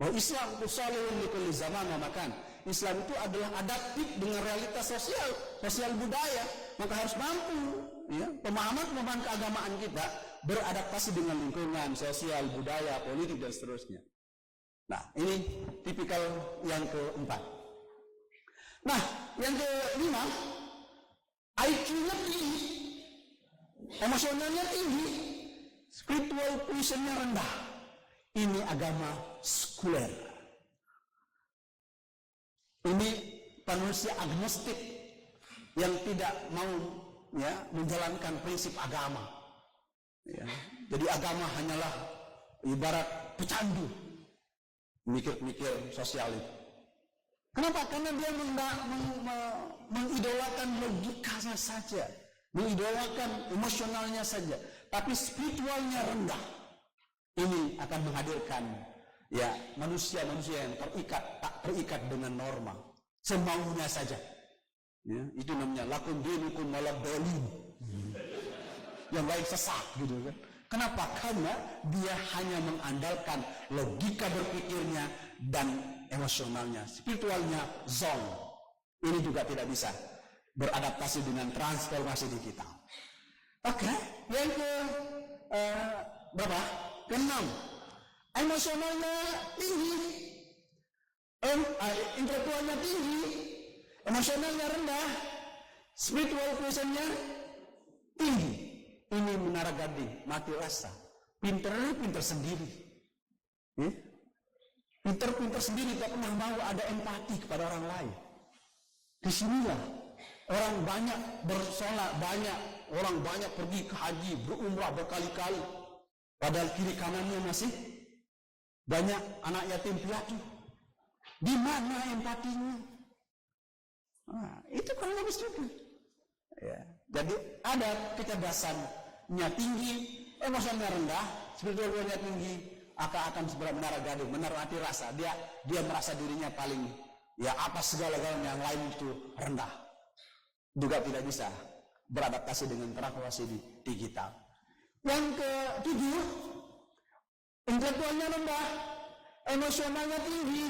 Bahwa Islam itu salihun likulli zaman wa makan. Islam itu adalah adaptif dengan realitas sosial budaya. Maka harus mampu, ya, pemahaman keagamaan kita beradaptasi dengan lingkungan, sosial, budaya, politik, dan seterusnya. Nah, ini tipikal yang keempat. Nah, yang kelima, IQ-nya tinggi, emosionalnya tinggi, spiritual quotient-nya rendah. Ini agama sekuler. Ini manusia agnostik yang tidak mau menjalankan prinsip agama. Ya. Jadi agama hanyalah ibarat pecandu mikir-mikir sosial itu. Kenapa? Karena dia mengidolakan logikanya saja, mengidolakan emosionalnya saja, tapi spiritualnya rendah. Ini akan menghadirkan manusia-manusia yang tak terikat dengan norma, semaunya saja. Ya, itu namanya lakum dinukum waliyadin. Yang lain sesat gitu kan. Kenapa? Karena dia hanya mengandalkan logika berpikirnya dan emosionalnya, spiritualnya zong. Ini juga tidak bisa beradaptasi dengan transformasi digital. Oke, yang ke berapa? Ke-6. Emosionalnya tinggi, intelektualnya tinggi, emosionalnya rendah, spiritual quotient-nya tinggi. Ini menara gading, mati rasa. Pinter sendiri. Pinter sendiri, tak pernah mau ada empati kepada orang lain. Disinilah orang banyak bersolat, orang banyak pergi ke haji, berumrah berkali-kali. Padahal kiri kanannya masih banyak anak yatim piatu. Di mana empatinya? Nah, itu kan bagus juga. Ya. Jadi ada kecerdasannya tinggi, emosionalnya rendah, spiritualnya tinggi, akan seberat menara gading, menaati rasa. Dia merasa dirinya paling apa segala-galanya yang lain itu rendah. Juga tidak bisa beradaptasi dengan transformasi digital. Yang ke-7, intelektualnya rendah, emosionalnya tinggi,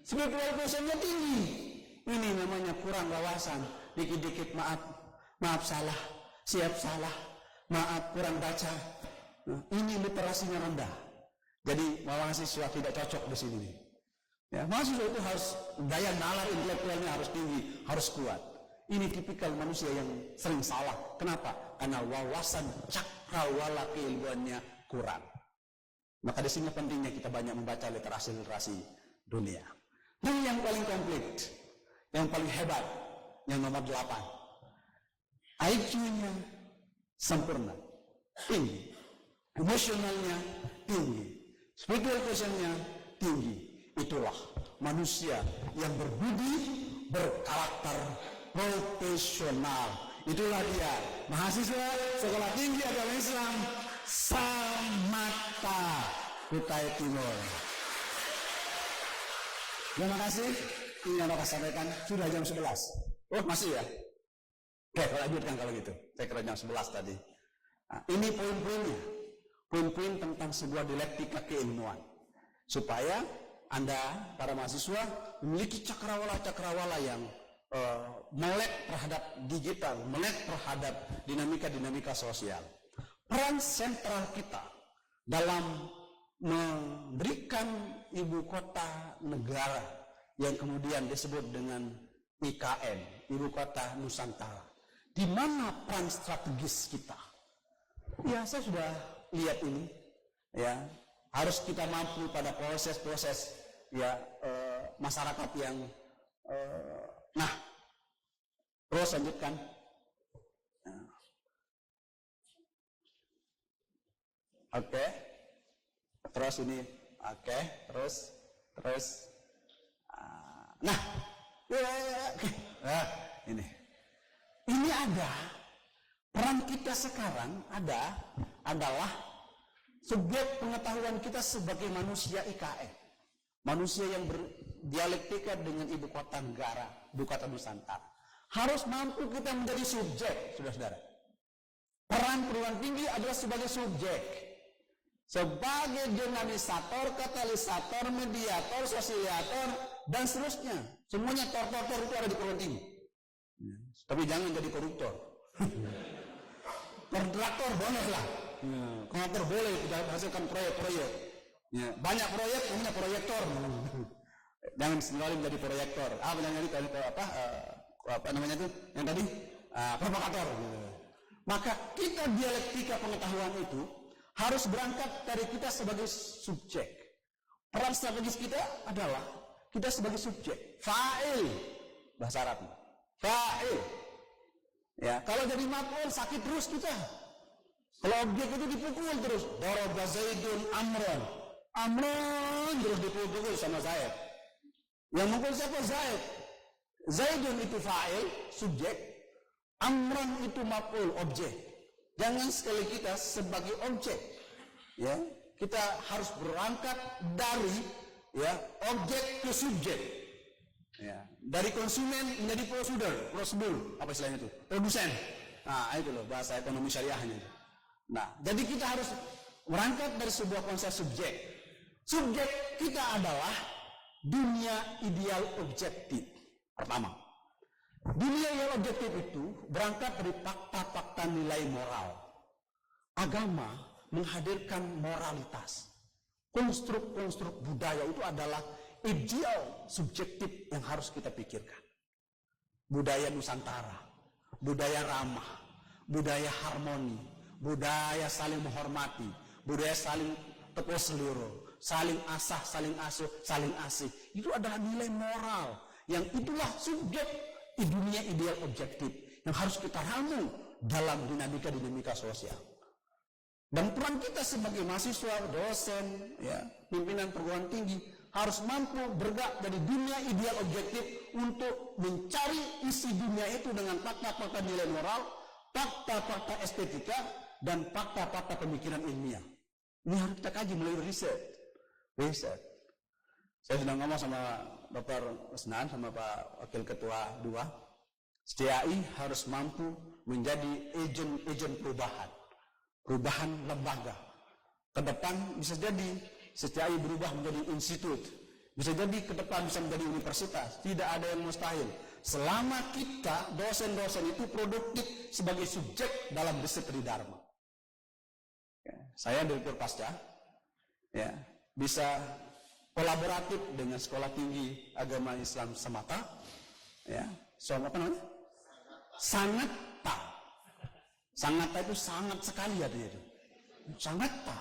spiritual quotient-nya tinggi. Ini namanya kurang wawasan, dikit-dikit maaf salah, siap salah, maaf kurang baca. Nah, ini literasinya rendah. Jadi mahasiswa tidak cocok di sini. Ya, mahasiswa itu harus daya nalar intelektualnya harus tinggi, harus kuat. Ini tipikal manusia yang sering salah. Kenapa? Karena wawasan cakrawala keilmuannya kurang. Maka di sini pentingnya kita banyak membaca literasi dunia. Dan yang paling komplit, yang paling hebat, yang nomor 8. IQ-nya sempurna, tinggi, emosionalnya tinggi, spiritual quotient-nya tinggi. Itulah manusia yang berbudi, berkarakter, profesional. Itulah dia, mahasiswa Sekolah Tinggi Agama Islam Samata Kutai Timur. Terima kasih. Ini yang akan sampaikan. Sudah jam 11. Oh masih ya? Oke, lanjutkan kalau gitu. Saya kira jam 11 tadi. Nah, ini poin-poinnya. Poin-poin tentang sebuah dialektika keilmuan. Supaya Anda, para mahasiswa, memiliki cakrawala-cakrawala yang melek terhadap digital, melek terhadap dinamika-dinamika sosial. Peran sentral kita dalam memberikan ibu kota negara yang kemudian disebut dengan IKN, ibu kota Nusantara. Di mana peran strategis kita? Ya, saya sudah lihat ini. Ya, harus kita mampu pada proses-proses masyarakat yang terus lanjutkan. Oke. Terus ini, oke, terus. Ini. Ini ada peran kita sekarang adalah subjek pengetahuan kita sebagai manusia IKN. Manusia yang berdialektika dengan ibu kota negara, ibu kota Nusantara. Harus mampu kita menjadi subjek, saudara-saudara. Peran perguruan tinggi adalah sebagai subjek. Sebagai dinamisator, katalisator, mediator, sosialisator, dan seterusnya. Semuanya tor-tor itu ada di perguruan tinggi. Tapi jangan jadi koruptor. Kontraktor bolehlah. Ya, kontraktor boleh tidak menghasilkan proyek-proyek. Ya, banyak proyek punya proyektor. Jangan sekali menjadi proyektor. Apa namanya itu? Yang tadi provokator. Maka kita dialektika pengetahuan itu harus berangkat dari kita sebagai subjek. Peran strategis kita adalah kita sebagai subjek. Fa'il bahasa Arabnya. Fa'il. Ya, kalau jadi maf'ul sakit terus kita. Kalau objek itu dipukul terus. Daraba Zaidun Amron. Amron terus dipukul sama Zaid. Yang mukul siapa? Zaid. Zaidun itu fa'il, subjek. Amron itu maf'ul, objek. Jangan sekali kita sebagai objek. Ya, kita harus berangkat dari objek ke subjek. Ya, dari konsumen menjadi prosedur, apa istilahnya itu? Produsen. Nah, itu loh bahasa ekonomi syariahnya. Nah, jadi kita harus berangkat dari sebuah konsep subjek. Subjek kita adalah dunia ideal objektif. Pertama, dunia ideal objektif itu berangkat dari fakta-fakta nilai moral. Agama menghadirkan moralitas. Konstruk-konstruk budaya itu adalah ideal subjektif yang harus kita pikirkan. Budaya Nusantara, budaya ramah, budaya harmoni, budaya saling menghormati, budaya saling tepuk seliro, saling asah, saling asuh, saling asih. Itu adalah nilai moral yang itulah subjek di dunia ideal objektif yang harus kita ramu dalam dinamika sosial. Dan peran kita sebagai mahasiswa, dosen, pimpinan perguruan tinggi harus mampu bergerak dari dunia ideal objektif untuk mencari isi dunia itu dengan fakta-fakta nilai moral, fakta-fakta estetika, dan fakta-fakta pemikiran ilmiah. Ini harus kita kaji melalui riset. Saya sedang ngomong sama Dr. Usnan, sama Pak Wakil Ketua 2. STAI harus mampu menjadi agen perubahan lembaga. Ke depan bisa jadi STAI berubah menjadi institut. Bisa jadi ke depan bisa menjadi universitas. Tidak ada yang mustahil. Selama kita, dosen-dosen itu produktif sebagai subjek dalam riset Tridharma. Saya Direktur Pasca, bisa kolaboratif dengan Sekolah Tinggi Agama Islam Semata, apa namanya? Sangatta. Sangatta itu sangat sekali artinya itu. Sangatta.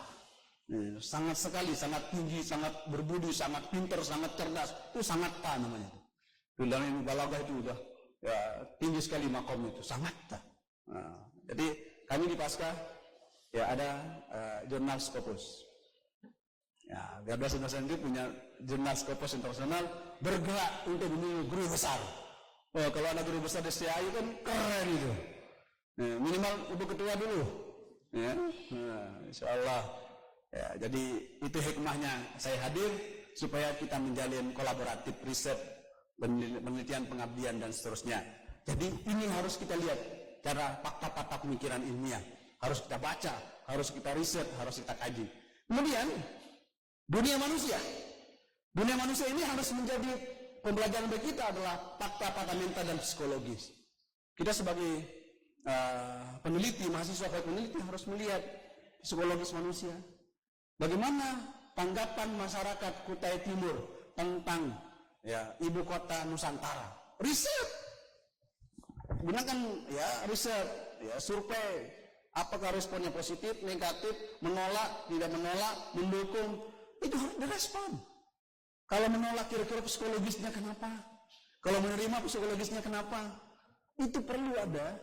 Sangat sekali, sangat tinggi, sangat berbudi, sangat pintar, sangat cerdas. Itu sangatta namanya. Dalam ilmu balaghah itu udah tinggi sekali makom itu, sangatta. Nah, jadi kami di Pasca ada jurnal Scopus. Gardas Internasional itu punya jurnal Scopus internasional bergerak untuk menuju guru besar. Kalau ada guru besar di STAI kan keren itu. Minimal ibu ketua dulu. Insyaallah. Jadi itu hikmahnya saya hadir supaya kita menjalin kolaboratif riset, penelitian, pengabdian dan seterusnya. Jadi ini harus kita lihat cara fakta-fakta pemikiran ilmiah. Harus kita baca, harus kita riset, harus kita kaji. Kemudian dunia manusia. Dunia manusia ini harus menjadi pembelajaran bagi kita adalah fakta-fakta mental dan psikologis. Kita sebagai peneliti, mahasiswa peneliti harus melihat psikologis manusia. Bagaimana tanggapan masyarakat Kutai Timur tentang ibu kota Nusantara? Riset. Gunakan riset, survei. Apakah responnya positif, negatif, menolak, tidak menolak, mendukung? Itu harus direspon. Kalau menolak kira-kira psikologisnya kenapa? Kalau menerima psikologisnya kenapa? Itu perlu ada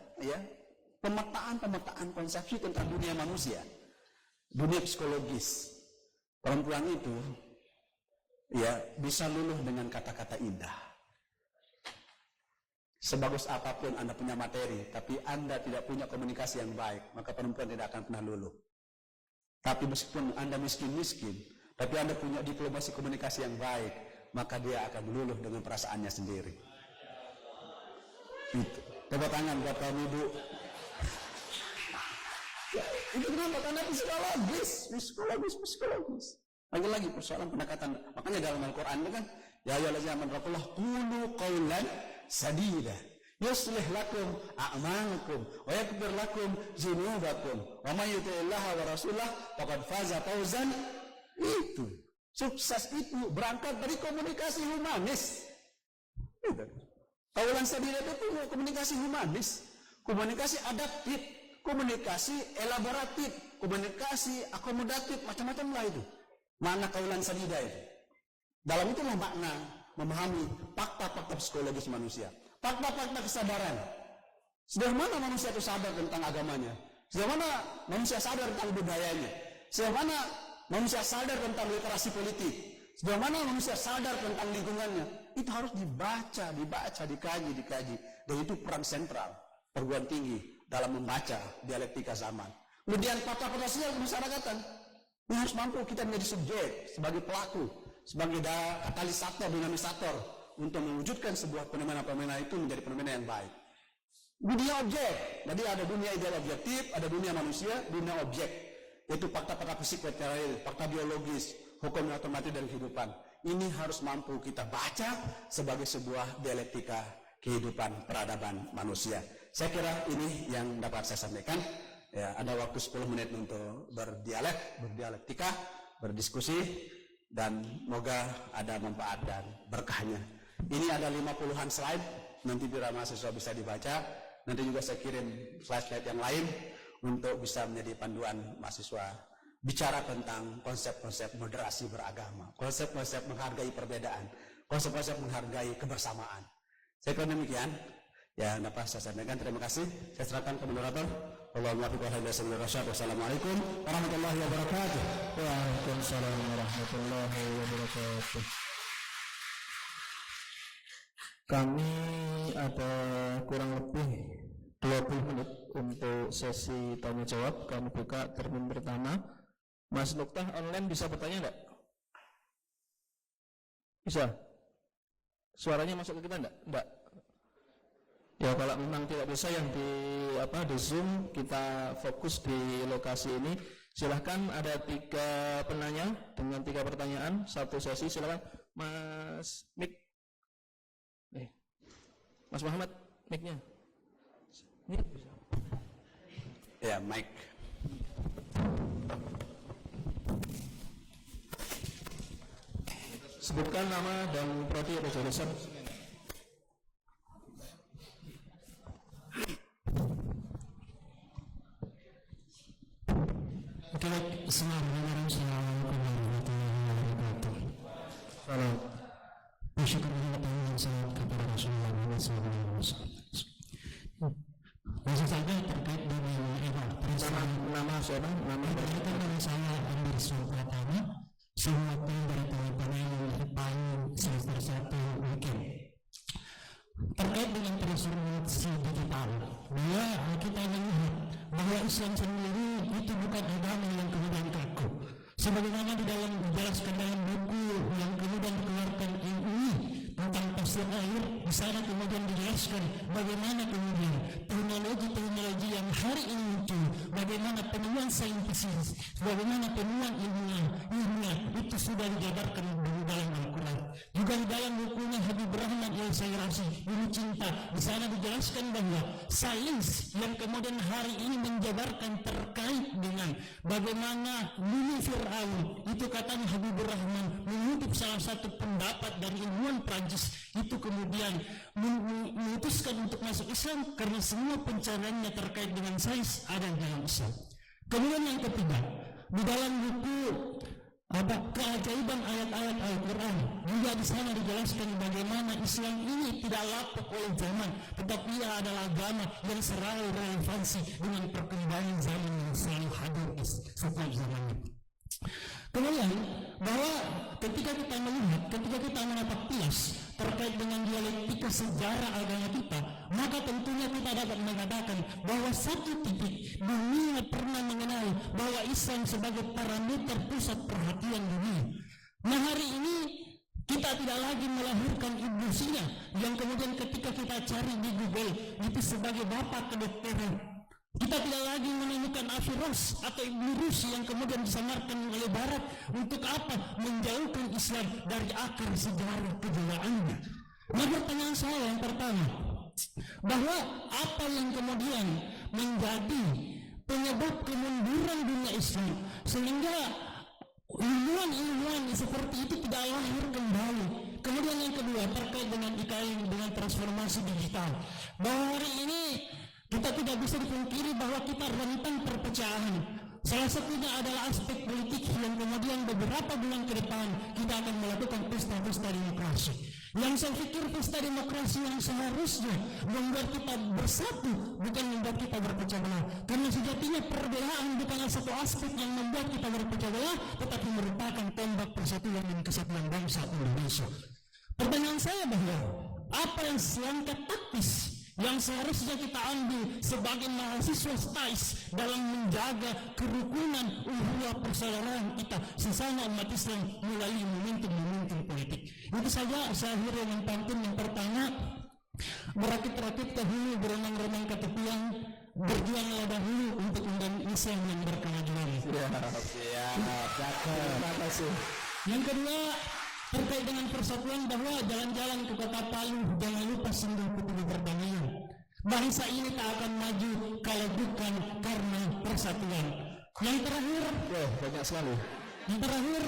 pemetaan konsepsi tentang dunia manusia. Dunia psikologis. Perempuan itu bisa luluh dengan kata-kata indah. Sebagus apapun Anda punya materi, tapi Anda tidak punya komunikasi yang baik, maka perempuan tidak akan pernah luluh. Tapi meskipun Anda miskin-miskin, tapi Anda punya diplomasi komunikasi yang baik, maka dia akan luluh dengan perasaannya sendiri. Itu. Tepuk tangan buat kamu, Ibu. Itu kenapa? Karena psikologis. Lagi-lagi persoalan pendekatan. Makanya dalam Al-Quran itu kan, ya ayyuhallazina amanu qulu qawlan sadida. yuslih lakum a'malakum wa yaghfir lakum dzunubakum wa may yuti'illaha wa rasulahu faqad faza fawzan. Itu sukses itu berangkat dari komunikasi humanis. Kaulan sadida itu komunikasi humanis, komunikasi adaptif, komunikasi elaboratif, komunikasi akomodatif, macam-macam lah itu. Makna kaulan sadida itu. Dalam itulah makna memahami fakta-fakta psikologis manusia, fakta-fakta kesadaran. Sejauh mana manusia itu sadar tentang agamanya, sejauh mana manusia sadar tentang budayanya, sejauh mana manusia sadar tentang literasi politik, sejauh mana manusia sadar tentang lingkungannya. Itu harus dibaca, dikaji. Dan itu peran sentral perguruan tinggi dalam membaca dialektika zaman. Kemudian fakta-fakta sosial kemasyarakatan. Ini harus mampu kita menjadi subjek, sebagai pelaku, sebagai katalisator, dinamisator untuk mewujudkan sebuah fenomena-fenomena itu menjadi fenomena yang baik. Dunia objek. Jadi ada dunia ideal objektif, ada dunia manusia, dunia objek. Yaitu fakta-fakta fisik, fakta biologis, hukum otomatis dan kehidupan. Ini harus mampu kita baca sebagai sebuah dialektika kehidupan peradaban manusia. Saya kira ini yang dapat saya sampaikan. Ya, ada waktu 10 menit untuk berdialektika, berdiskusi, dan semoga ada manfaat dan berkahnya. Ini ada 50-an slide, nanti bila mahasiswa bisa dibaca. Nanti juga saya kirim slide-slide yang lain untuk bisa menjadi panduan mahasiswa bicara tentang konsep-konsep moderasi beragama, konsep-konsep menghargai perbedaan, konsep-konsep menghargai kebersamaan. Saya kira demikian yang dapat saya sampaikan. Terima kasih. Saya serahkan ke moderator. Wassalamualaikum warahmatullahi wabarakatuh. Waalaikumsalam warahmatullahi wabarakatuh. Kami ada kurang lebih 20 menit untuk sesi tanya jawab. Kami buka termin pertama. Mas Nuktah online bisa bertanya enggak? Bisa? Suaranya masuk ke kita enggak? Enggak. Ya kalau memang tidak bisa yang di Zoom, kita fokus di lokasi ini. Silahkan, ada 3 penanya dengan 3 pertanyaan, 1 sesi. Silahkan Mas Mik. Mas Muhammad, mic-nya. Ya, mic. Sebutkan nama dan prodi atau jurusan. Assalamualaikum warahmatullahi wabarakatuh. Salam. Bersyukur dan salam kepada Rasulullah SAW. Maksud saya terkait dengan nama siapa? Nama berkaitan dengan saya ambil surat pertama. Semua dari teman-teman paling semester 1 weekend terkait dengan transformasi digital, bahwa kita melihat bahwa Islam sendiri itu bukan agama yang kemudian kaku, sebagaimana di dalam dijelaskan dalam buku yang kemudian dikeluarkan MUI tentang pasir air. Di sana kemudian dijelaskan bagaimana kemudian teknologi yang hari ini muncul, bagaimana penemuan saintis, bagaimana penemuan ilmiah itu sudah dijabarkan di dalam Al-Quran. Juga di dalam bukunya Habib Rahman Al-Sairasi, Guru Cinta, di sana dijelaskan bahwa sains yang kemudian hari ini menjabarkan terkait dengan bagaimana bumi Fir'aun, itu katanya Habib Rahman mengutip salah satu pendapat dari ilmuwan Prancis, itu kemudian memutuskan untuk masuk Islam karena semua pencariannya terkait dengan sains ada di dalam Islam. Kemudian yang ketiga, di dalam buku keajaiban ayat-ayat Al-Quran, juga di sana dijelaskan bagaimana Islam ini tidak lapuk oleh zaman, tetapi ia adalah agama yang selalu relevansi dengan perkembangan zaman yang selalu hadir di setiap zamannya. Kemudian bahwa ketika kita melihat, ketika kita mendapat kias terkait dengan dialektika sejarah agama kita, maka tentunya kita dapat mengatakan bahwa satu titik dunia pernah mengenal bahwa Islam sebagai parameter pusat perhatian dunia. Nah hari ini kita tidak lagi melahirkan Ibnu Sina yang kemudian ketika kita cari di Google itu sebagai bapak kedokteran. Kita tidak lagi menemukan Averroes atau Ibnu Rushd yang kemudian disamarkan oleh Barat untuk apa? Menjauhkan Islam dari akar sejarah kejiwaannya. Nah pertanyaan saya yang pertama, bahwa apa yang kemudian menjadi penyebab kemunduran dunia Islam sehingga ilmuwan seperti itu tidak lahir kembali. Kemudian yang kedua terkait dengan IKN, dengan transformasi digital, bahwa hari ini kita tidak bisa dipungkiri bahwa kita rentan perpecahan. Salah satunya adalah aspek politik yang kemudian beberapa bulan ke depan kita akan melakukan pesta-pesta demokrasi. Yang saya pikir pesta demokrasi yang seharusnya membuat kita bersatu, bukan membuat kita berpecah belah. Karena sejatinya perbedaan bukanlah satu aspek yang membuat kita berpecah belah, tetapi merupakan tombak persatuan dan kesatuan bangsa Indonesia. Pertanyaan saya bahwa apa yang langkah taktis yang seharusnya kita ambil sebagai mahasiswa STAIS dalam menjaga kerukunan ukhuwah persaudaraan kita sesama umat Islam melalui momentum-momentum politik. Itu saja saya akhiri dengan pantun yang pertama, berakit-rakit dahulu, berenang-renang ke tepian, berjuanglah dahulu untuk Indonesia yang berkemajuan. Terima kasih. Yang kedua, terkait dengan persatuan, bahwa jalan-jalan ke kota Palu jangan lupa singgah putih perdamaian. Bangsa ini tak akan maju kalau bukan karena persatuan. Yang terakhir, banyak sekali. Yang terakhir,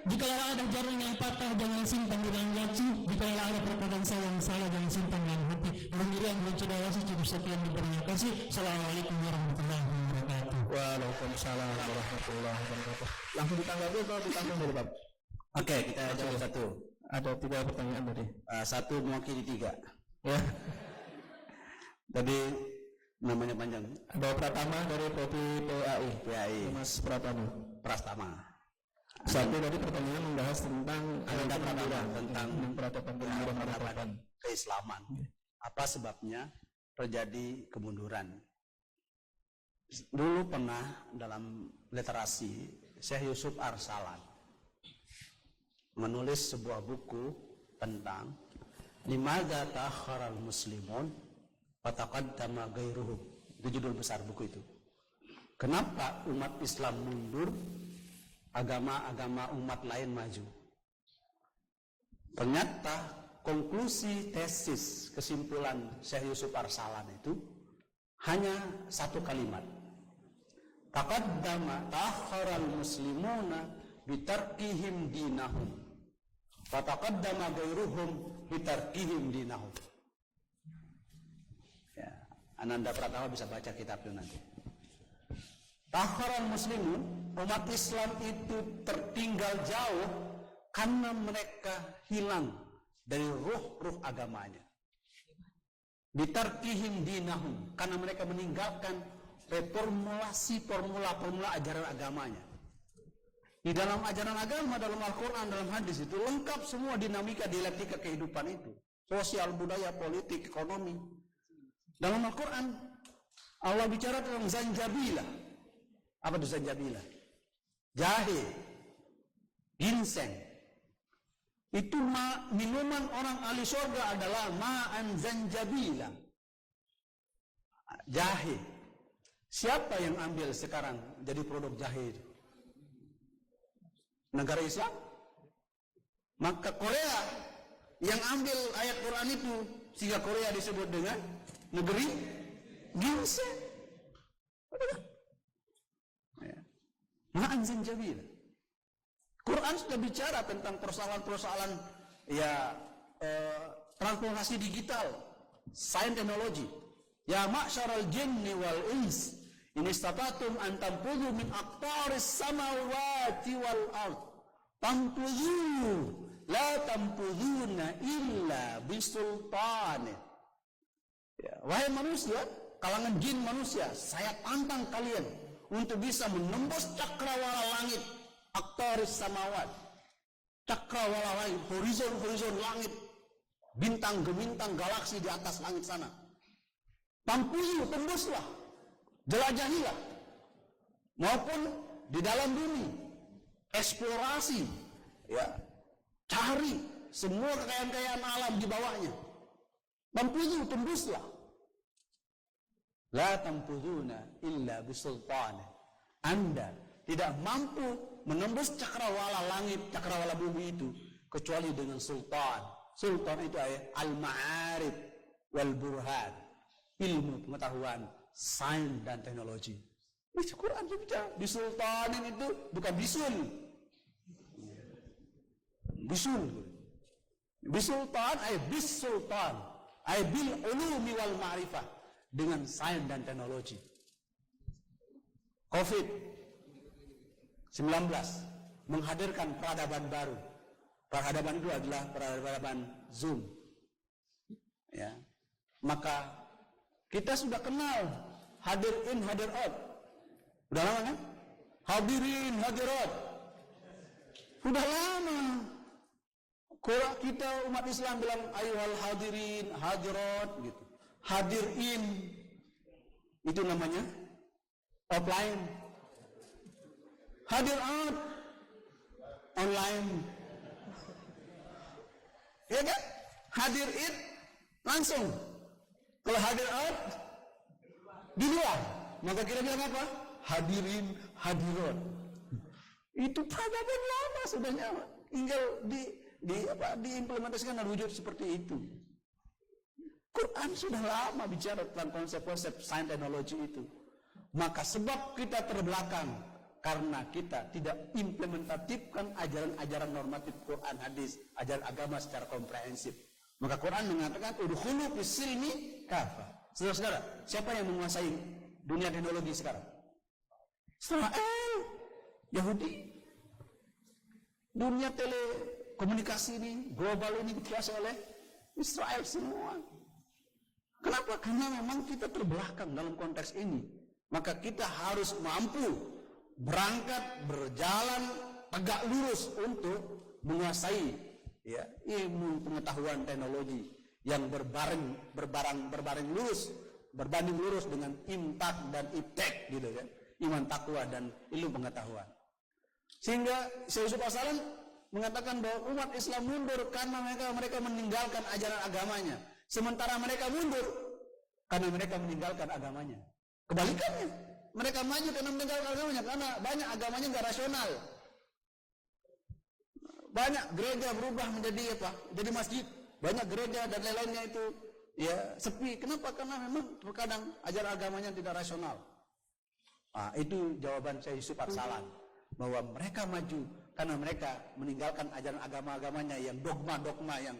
jika ada jarum yang patah jangan simpan di dalam laci, jika ada perkataan saya yang salah jangan simpan dalam hati. Demikian Cendrawasih cukup sekian diberinya kasih. Assalamualaikum warahmatullahi wabarakatuh. Waalaikumsalam warahmatullahi wabarakatuh. Langsung ditanggapi atau ditanggung dulu, Pak? Oke, kita jawab satu. Ada 3 pertanyaan tadi. Satu mewakili 3. Ya. Tadi namanya panjang. Ada Pratama dari Prodi PAI. Mas Pratama. Prastama. Satu tadi pertanyaan membahas tentang Ada pertama tentang peradaban keislaman. Apa sebabnya terjadi kemunduran? Dulu pernah dalam literasi Syekh Yusuf Arsalan menulis sebuah buku tentang limadza ta'akhkharal muslimun wa taqaddama ghairuhum. Itu judul besar buku itu. Kenapa umat Islam mundur, agama-agama umat lain maju? Ternyata konklusi tesis kesimpulan Syekh Yusuf Arsalan itu hanya satu kalimat. Taqaddama ta'akhkharal muslimuna bitarkihim dinahum wa taqaddama ghairuhum bitarkihim dinahum. Ya, Ananda Pratama bisa baca kitabnya nanti. Ta'akhkharal muslimun, umat Islam itu tertinggal jauh karena mereka hilang dari ruh agamanya. Bitarkihim dinahum, karena mereka meninggalkan reformulasi formula ajaran agamanya. Di dalam ajaran agama, dalam Al-Quran, dalam hadis itu lengkap semua dinamika dialektika kehidupan itu. Sosial, budaya, politik, ekonomi. Dalam Al-Quran, Allah bicara tentang zanjabilah. Apa itu zanjabilah? Jahe, ginseng. Itu minuman orang ahli surga adalah ma'an zanjabilah. Jahe. Siapa yang ambil sekarang jadi produk jahe itu? Negara Islam. Maka Korea yang ambil ayat Quran itu, sehingga Korea disebut dengan negeri ginseng. Ma'an zanjabil. Quran sudah bicara tentang persoalan-persoalan transformasi digital, sains teknologi. Ya ma'syaral jinni wal ins, in istata'tum an tanfudhu min aqtaris samawati wal ard tanfudhu la tanfudhuna illa bisultan. Ya, wahai manusia, kalangan jin manusia, saya tantang kalian untuk bisa menembus cakrawala langit, aqtaris samawat, cakrawala langit, horizon langit, bintang gemintang galaksi di atas langit sana. Tanfudhu, tembuslah, jelajahilah, maupun di dalam bumi, eksplorasi, ya, cari semua kekayaan-kekayaan alam di bawahnya. Tanfudhu, tembuslah. La tanfudhuna illa bisultan. Anda tidak mampu menembus cakrawala langit, cakrawala bumi itu kecuali dengan sultan. Sultan itu al-ma'arif, wal burhan, ilmu pengetahuan, sains dan teknologi. Itu Quran bicara. Bisultanin itu bukan bisul. Bisul. Bisultan ay bisultan ay bil ulumi wal ma'rifah, dengan sains dan teknologi. COVID-19 menghadirkan peradaban baru. Peradaban itu adalah peradaban Zoom. Ya. Maka kita sudah kenal hadir in, hadir out. Udah lama kan? Hadirin, hadirat. Udah lama. Kalau kita umat Islam bilang ayuhal hadirin, hadirat gitu. Hadir in itu namanya offline. Hadir out online. Ya kan? Hadir in langsung. Kalau hadir out di luar, maka kita bilang apa? Hadirin, hadirat. Itu peradaban lama sudahnya. Tinggal diimplementasikan dan wujud seperti itu. Quran sudah lama bicara tentang konsep-konsep sains teknologi itu. Maka sebab kita terbelakang karena kita tidak implementatifkan ajaran-ajaran normatif Quran, hadis, ajaran agama secara komprehensif. Maka Quran mengatakan udkhulu fis-silmi kafah. Saudara-saudara, siapa yang menguasai dunia teknologi sekarang? Israel, Yahudi. Dunia telekomunikasi ini, global ini dikuasai oleh Israel semua. Kenapa? Karena memang kita terbelakang dalam konteks ini. Maka kita harus mampu berangkat, berjalan tegak lurus untuk menguasai ya, ilmu pengetahuan teknologi yang berbareng lurus, berbanding lurus dengan imtak dan iptek gitu kan. Iman, takwa dan ilmu pengetahuan. Sehingga Syekh Yusuf As-Salam mengatakan bahwa umat Islam mundur karena mereka meninggalkan ajaran agamanya. Sementara mereka mundur karena mereka meninggalkan agamanya. Kebalikannya, mereka maju karena meninggalkan agamanya, karena banyak agamanya nggak rasional. Banyak gereja berubah menjadi apa? Jadi masjid. Banyak gereja dan lain-lainnya itu ya sepi. Kenapa? Karena memang terkadang ajaran agamanya tidak rasional. Nah, itu jawaban Syekh Yusuf As-Salam, bahwa mereka maju karena mereka meninggalkan ajaran agama-agamanya yang dogma-dogma yang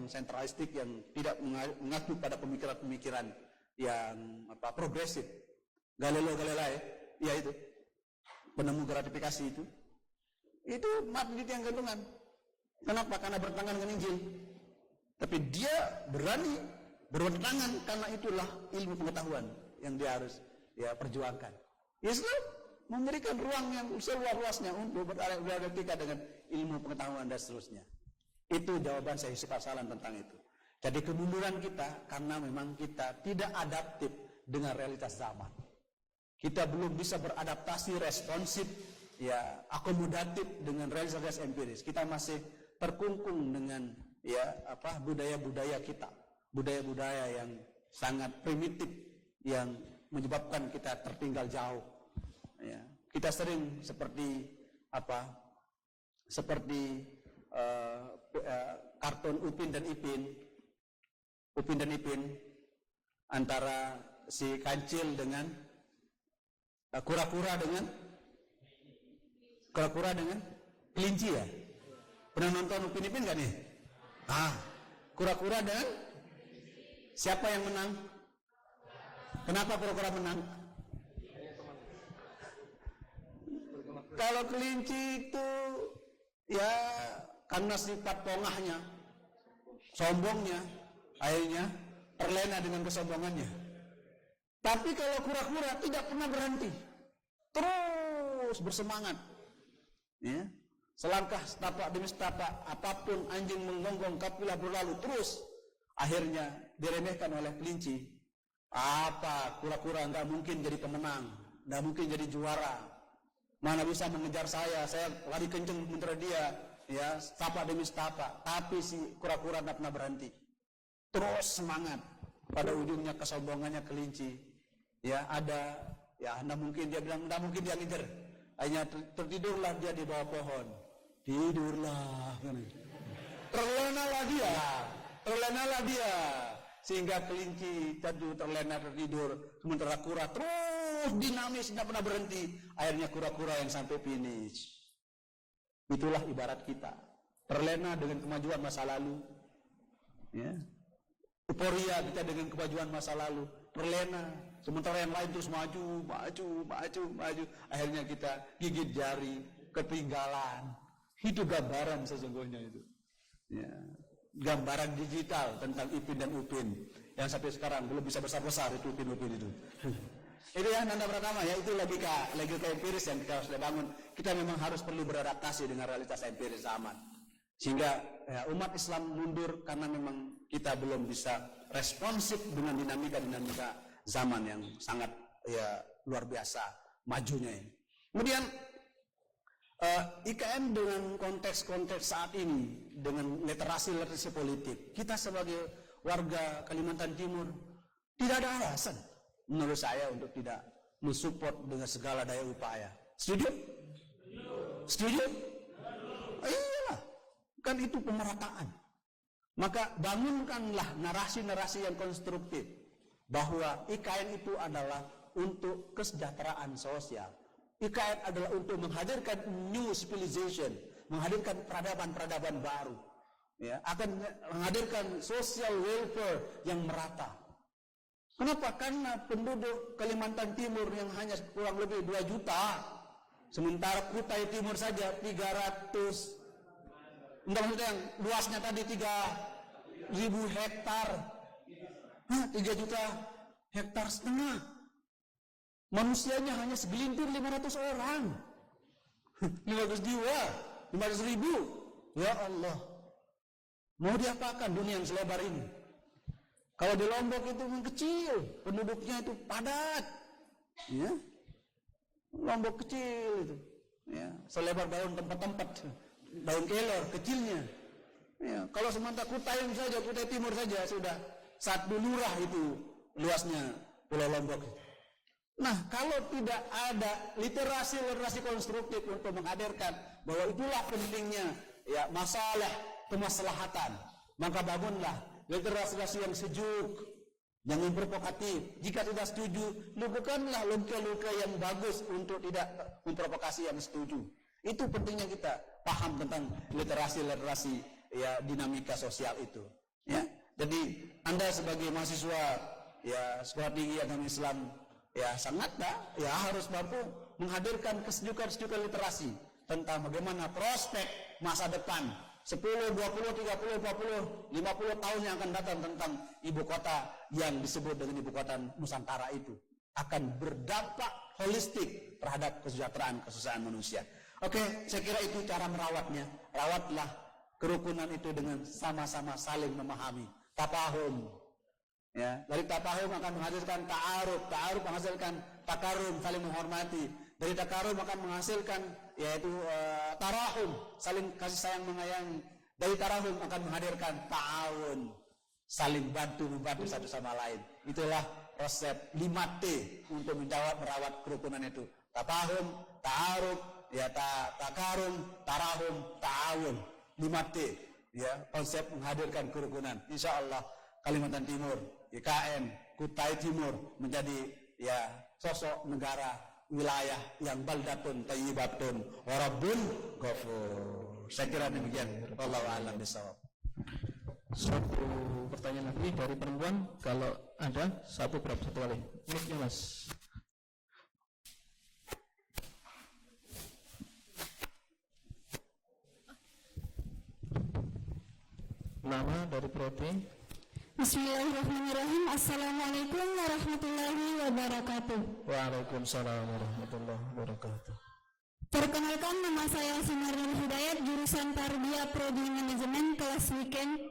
sentralistik, yang tidak mengacu pada pemikiran-pemikiran yang progresif. Galileo Galilei, ya itu penemu gratifikasi itu mati di tiang gantungan. Kenapa? Karena bertentangan dengan Injil. Tapi dia berani bertentangan karena itulah ilmu pengetahuan yang dia harus perjuangkan. Islam memberikan ruang yang seluas-luasnya untuk berdialektika dengan ilmu pengetahuan dan seterusnya. Itu jawaban Syekh Yusuf As-Salam tentang itu. Jadi kemunduran kita karena memang kita tidak adaptif dengan realitas zaman. Kita belum bisa beradaptasi responsif, akomodatif dengan realitas empiris. Kita masih terkungkung dengan budaya-budaya kita, budaya-budaya yang sangat primitif yang menyebabkan kita tertinggal jauh. Ya. Kita sering seperti kartun Upin dan Ipin, antara si kancil dengan kura-kura dengan kelinci ya. Pernah nonton Upin Ipin nggak nih? Kura-kura dan siapa yang menang? Kenapa kura-kura menang? Kalau kelinci itu ya karena sifat pongahnya, sombongnya, akhirnya terlena dengan kesombongannya. Tapi kalau kura-kura tidak pernah berhenti, terus bersemangat. Ya. Selangkah setapak demi setapak, apapun anjing menggonggong kafilah berlalu terus. Akhirnya diremehkan oleh kelinci. Kura-kura nggak mungkin jadi pemenang, nggak mungkin jadi juara. Mana bisa mengejar saya lari kenceng mengejar dia, ya setapak demi setapak. Tapi si kura-kura tidak pernah berhenti, terus semangat. Pada ujungnya kesombongannya kelinci, tidak mungkin dia bilang, tidak mungkin dia ngejar. Akhirnya tertidurlah dia di bawah pohon, tidurlah, terlena lah dia. terlenalah dia. Sehingga kelinci terlena tertidur, sementara kura terus dinamis, tidak pernah berhenti. Akhirnya kura-kura yang sampai finish. Itulah ibarat kita, terlena dengan kemajuan masa lalu, ya. Euforia kita dengan kemajuan masa lalu, terlena. Sementara yang lain terus maju. Akhirnya kita gigit jari, ketinggalan. Itu gambaran sesungguhnya itu. Ya. Gambaran digital tentang Ipin dan Upin yang sampai sekarang belum bisa besar-besar itu Upin itu. Itu ya Nanda Pratama ya, itu logika empiris yang kita harus bangun. Kita memang harus perlu beradaptasi dengan realitas empiris zaman. Sehingga ya, umat Islam mundur karena memang kita belum bisa responsif dengan dinamika zaman yang sangat ya luar biasa majunya ini. Kemudian IKN dengan konteks saat ini, dengan literasi politik, kita sebagai warga Kalimantan Timur tidak ada alasan menurut saya untuk tidak mensupport dengan segala daya upaya. Setuju? Setuju? Iyalah, kan itu pemerataan. Maka bangunkanlah narasi-narasi yang konstruktif bahwa IKN itu adalah untuk kesejahteraan sosial. IKN adalah untuk menghadirkan new civilization, menghadirkan peradaban baru, ya, akan menghadirkan social welfare yang merata. Kenapa? Karena penduduk Kalimantan Timur yang hanya kurang lebih 2 juta, sementara Kutai Timur saja 300, maksudnya yang luasnya tadi 3.000 hektar, 3 juta hektar setengah. Manusianya hanya segelintir 500 orang. 500 jiwa, 500 ribu. Ya Allah. Mau diapakan dunia yang selebar ini? Kalau di Lombok itu kecil, penduduknya itu padat. Ya. Lombok kecil itu. Ya, selebar daun tempat-tempat. Daun kelor kecilnya. Ya, kalau sementara Kutai Timur saja sudah 1 lurah itu luasnya Pulau Lombok. Nah, kalau tidak ada literasi konstruktif untuk menghadirkan bahwa itulah pentingnya ya masalah kemaslahatan, maka bangunlah literasi yang sejuk, jangan provokatif. Jika tidak setuju, lakukanlah logika yang bagus untuk tidak memprovokasi yang setuju. Itu pentingnya kita paham tentang literasi ya dinamika sosial itu. Ya, jadi Anda sebagai mahasiswa ya Sekolah Tinggi Agama Islam ya sangatlah ya harus mampu menghadirkan kesejukan literasi tentang bagaimana prospek masa depan 10, 20, 30, 40, 50 tahun yang akan datang tentang ibu kota yang disebut dengan ibu kota Nusantara itu akan berdampak holistik terhadap kesejahteraan manusia. Oke, saya kira itu cara merawatnya. Rawatlah kerukunan itu dengan sama-sama saling memahami. Tafahum. Ya, dari tafahum akan menghasilkan ta'aruf menghasilkan takarum, saling menghormati. Dari takarum akan menghasilkan yaitu tarahum, saling kasih sayang menyayangi. Dari tarahum akan menghadirkan ta'awun, saling membantu satu sama lain. Itulah resep 5T untuk merawat kerukunan itu. Tafahum, ta'aruf, ya takarum, tarahum, ta'awun. 5T, ya, konsep menghadirkan kerukunan. Insyaallah Kalimantan Timur, IKN, Kutai Timur menjadi ya sosok negara wilayah yang baldatun thayyibatun wa rabbun ghafur. Saya kira demikian. Wallahu a'lam bishawab. Satu pertanyaan lagi dari perempuan, kalau ada satu kali. Mic-nya Mas. Nama dari prodi. Bismillahirrahmanirrahim. Assalamualaikum warahmatullahi wabarakatuh. Waalaikumsalam warahmatullahi wabarakatuh. Perkenalkan, nama saya Sinar Hidayat, jurusan Tarbiyah Prodi Manajemen kelas weekend,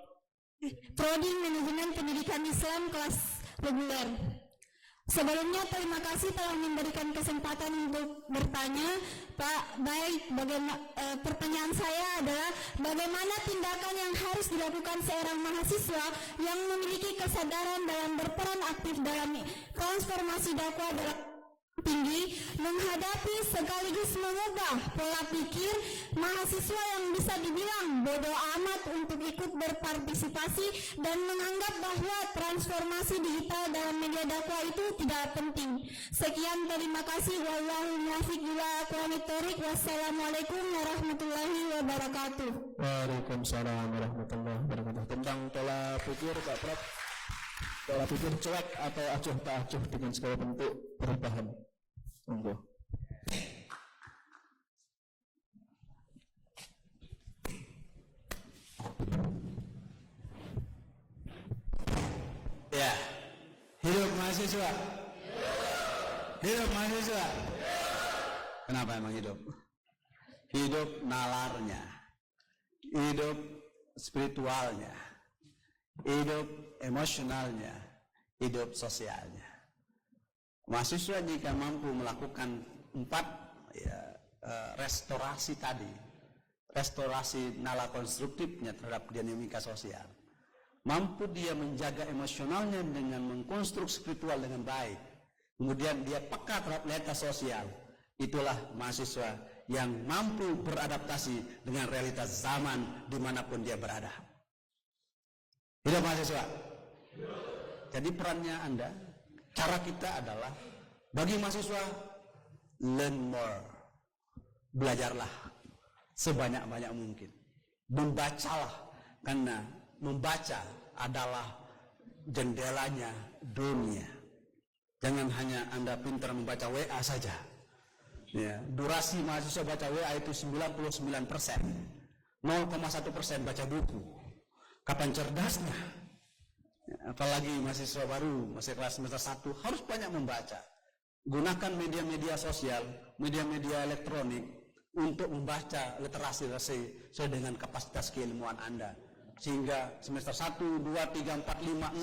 Prodi Manajemen Pendidikan Islam kelas reguler. Sebelumnya terima kasih telah memberikan kesempatan untuk bertanya, Pak. Baik, pertanyaan saya adalah bagaimana tindakan yang harus dilakukan seorang mahasiswa yang memiliki kesadaran dalam berperan aktif dalam transformasi dakwah dalam tinggi menghadapi sekaligus mengubah pola pikir mahasiswa yang bisa dibilang bodoh amat untuk ikut berpartisipasi dan menganggap bahwa transformasi digital dalam media dakwah itu tidak penting. Sekian, terima kasih. Wallahul muwaffiq ila aqwamit thoriq. Wassalamualaikum warahmatullahi wabarakatuh. Waalaikumsalam warahmatullahi wabarakatuh. Tentang pola pikir Pak Prof, pola pikir cuek atau acuh tak acuh dengan segala bentuk perubahan. Monggo. Ya, hidup mahasiswa. Hidup mahasiswa. Kenapa emang hidup? Hidup nalarnya, hidup spiritualnya, hidup emosionalnya, hidup sosialnya. Mahasiswa jika mampu melakukan 4 restorasi tadi, restorasi nalar konstruktifnya terhadap dinamika sosial, mampu dia menjaga emosionalnya dengan mengkonstruk spiritual dengan baik, kemudian dia peka terhadap realitas sosial, itulah mahasiswa yang mampu beradaptasi dengan realitas zaman dimanapun dia berada. Hidup mahasiswa. Jadi perannya Anda, cara kita adalah bagi mahasiswa, learn more, belajarlah sebanyak-banyak mungkin, membacalah, karena membaca adalah jendelanya dunia. Jangan hanya Anda pintar membaca WA saja. Ya, durasi mahasiswa baca WA itu 99%, 0,1% baca buku. Kapan cerdasnya? Ya, apalagi mahasiswa baru, masih kelas semester 1, harus banyak membaca. Gunakan media-media sosial, media-media elektronik untuk membaca literasi sesuai dengan kapasitas keilmuan Anda. Sehingga semester 1, 2, 3, 4, 5,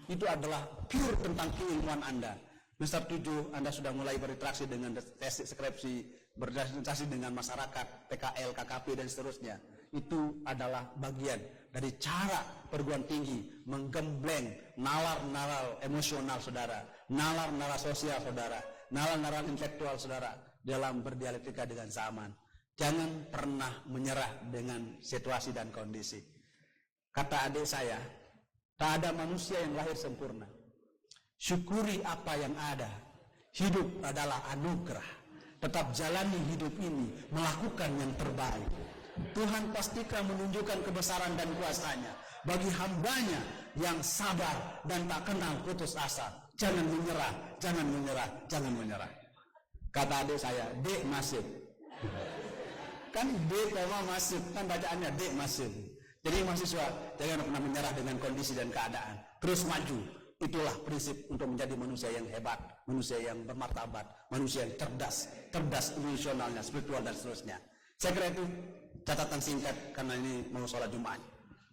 6 itu adalah pure tentang keilmuan Anda. Semester 7 Anda sudah mulai berinteraksi dengan tesis skripsi, berinteraksi dengan masyarakat, PKL, KKP dan seterusnya. Itu adalah bagian dari cara perguruan tinggi menggembleng nalar-nalar emosional saudara, nalar-nalar sosial saudara, nalar-nalar intelektual saudara dalam berdialektika dengan zaman. Jangan pernah menyerah dengan situasi dan kondisi. Kata adik saya, tak ada manusia yang lahir sempurna. Syukuri apa yang ada. Hidup adalah anugerah. Tetap jalani hidup ini, melakukan yang terbaik. Tuhan pastikan menunjukkan kebesaran dan kuasa-Nya bagi hambanya yang sabar dan tak kenal putus asa. Jangan menyerah, jangan menyerah, jangan menyerah. Kata adik saya, Dek Masif. Kan Dek sama Masif, kan bacaannya Dek Masif. Jadi mahasiswa, jangan pernah menyerah dengan kondisi dan keadaan. Terus maju. Itulah prinsip untuk menjadi manusia yang hebat, manusia yang bermartabat, manusia yang cerdas emosionalnya, spiritual dan seterusnya. Saya kira itu catatan singkat karena ini mau sholat Jumat.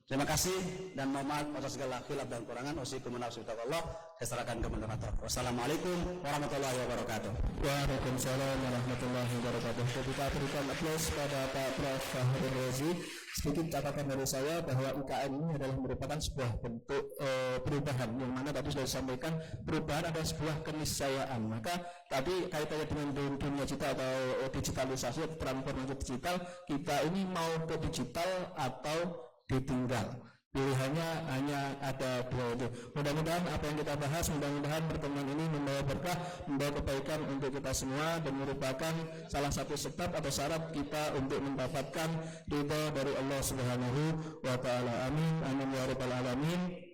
Terima kasih dan mohon maaf atas segala khilaf dan kurangan. Wassalamualaikum saya serahkan ke moderator. Wassalamualaikum warahmatullahi wabarakatuh. Waalaikumsalam warahmatullahi wabarakatuh. Kita berikan aplaus pada Pak Prof. Fahrul Razi. Sedikit catatan dari saya bahwa UKM ini adalah merupakan sebuah bentuk perubahan, yang mana tadi sudah disampaikan perubahan adalah sebuah keniscayaan. Maka tadi kaitannya dengan dunia digital atau digitalisasi, transformasi digital, kita ini mau ke digital atau ditinggal. Pilihannya hanya ada dua itu. Mudah-mudahan apa yang kita bahas, mudah-mudahan pertemuan ini membawa berkah, membawa kebaikan untuk kita semua dan merupakan salah satu sebab atau syarat kita untuk mendapatkan ridha dari Allah Subhanahu wa taala. Amin amin ya rabbal alamin.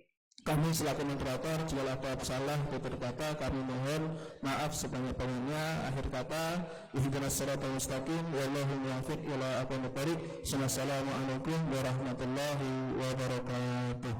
Kami selaku moderator, jika ada salah tutur kata, kami mohon maaf sebanyak-banyaknya. Akhir kata, ihdinas siratal mustaqim, wallahu muwaffiq ila aqwamit thoriq. Wassalamualaikum warahmatullahi wabarakatuh.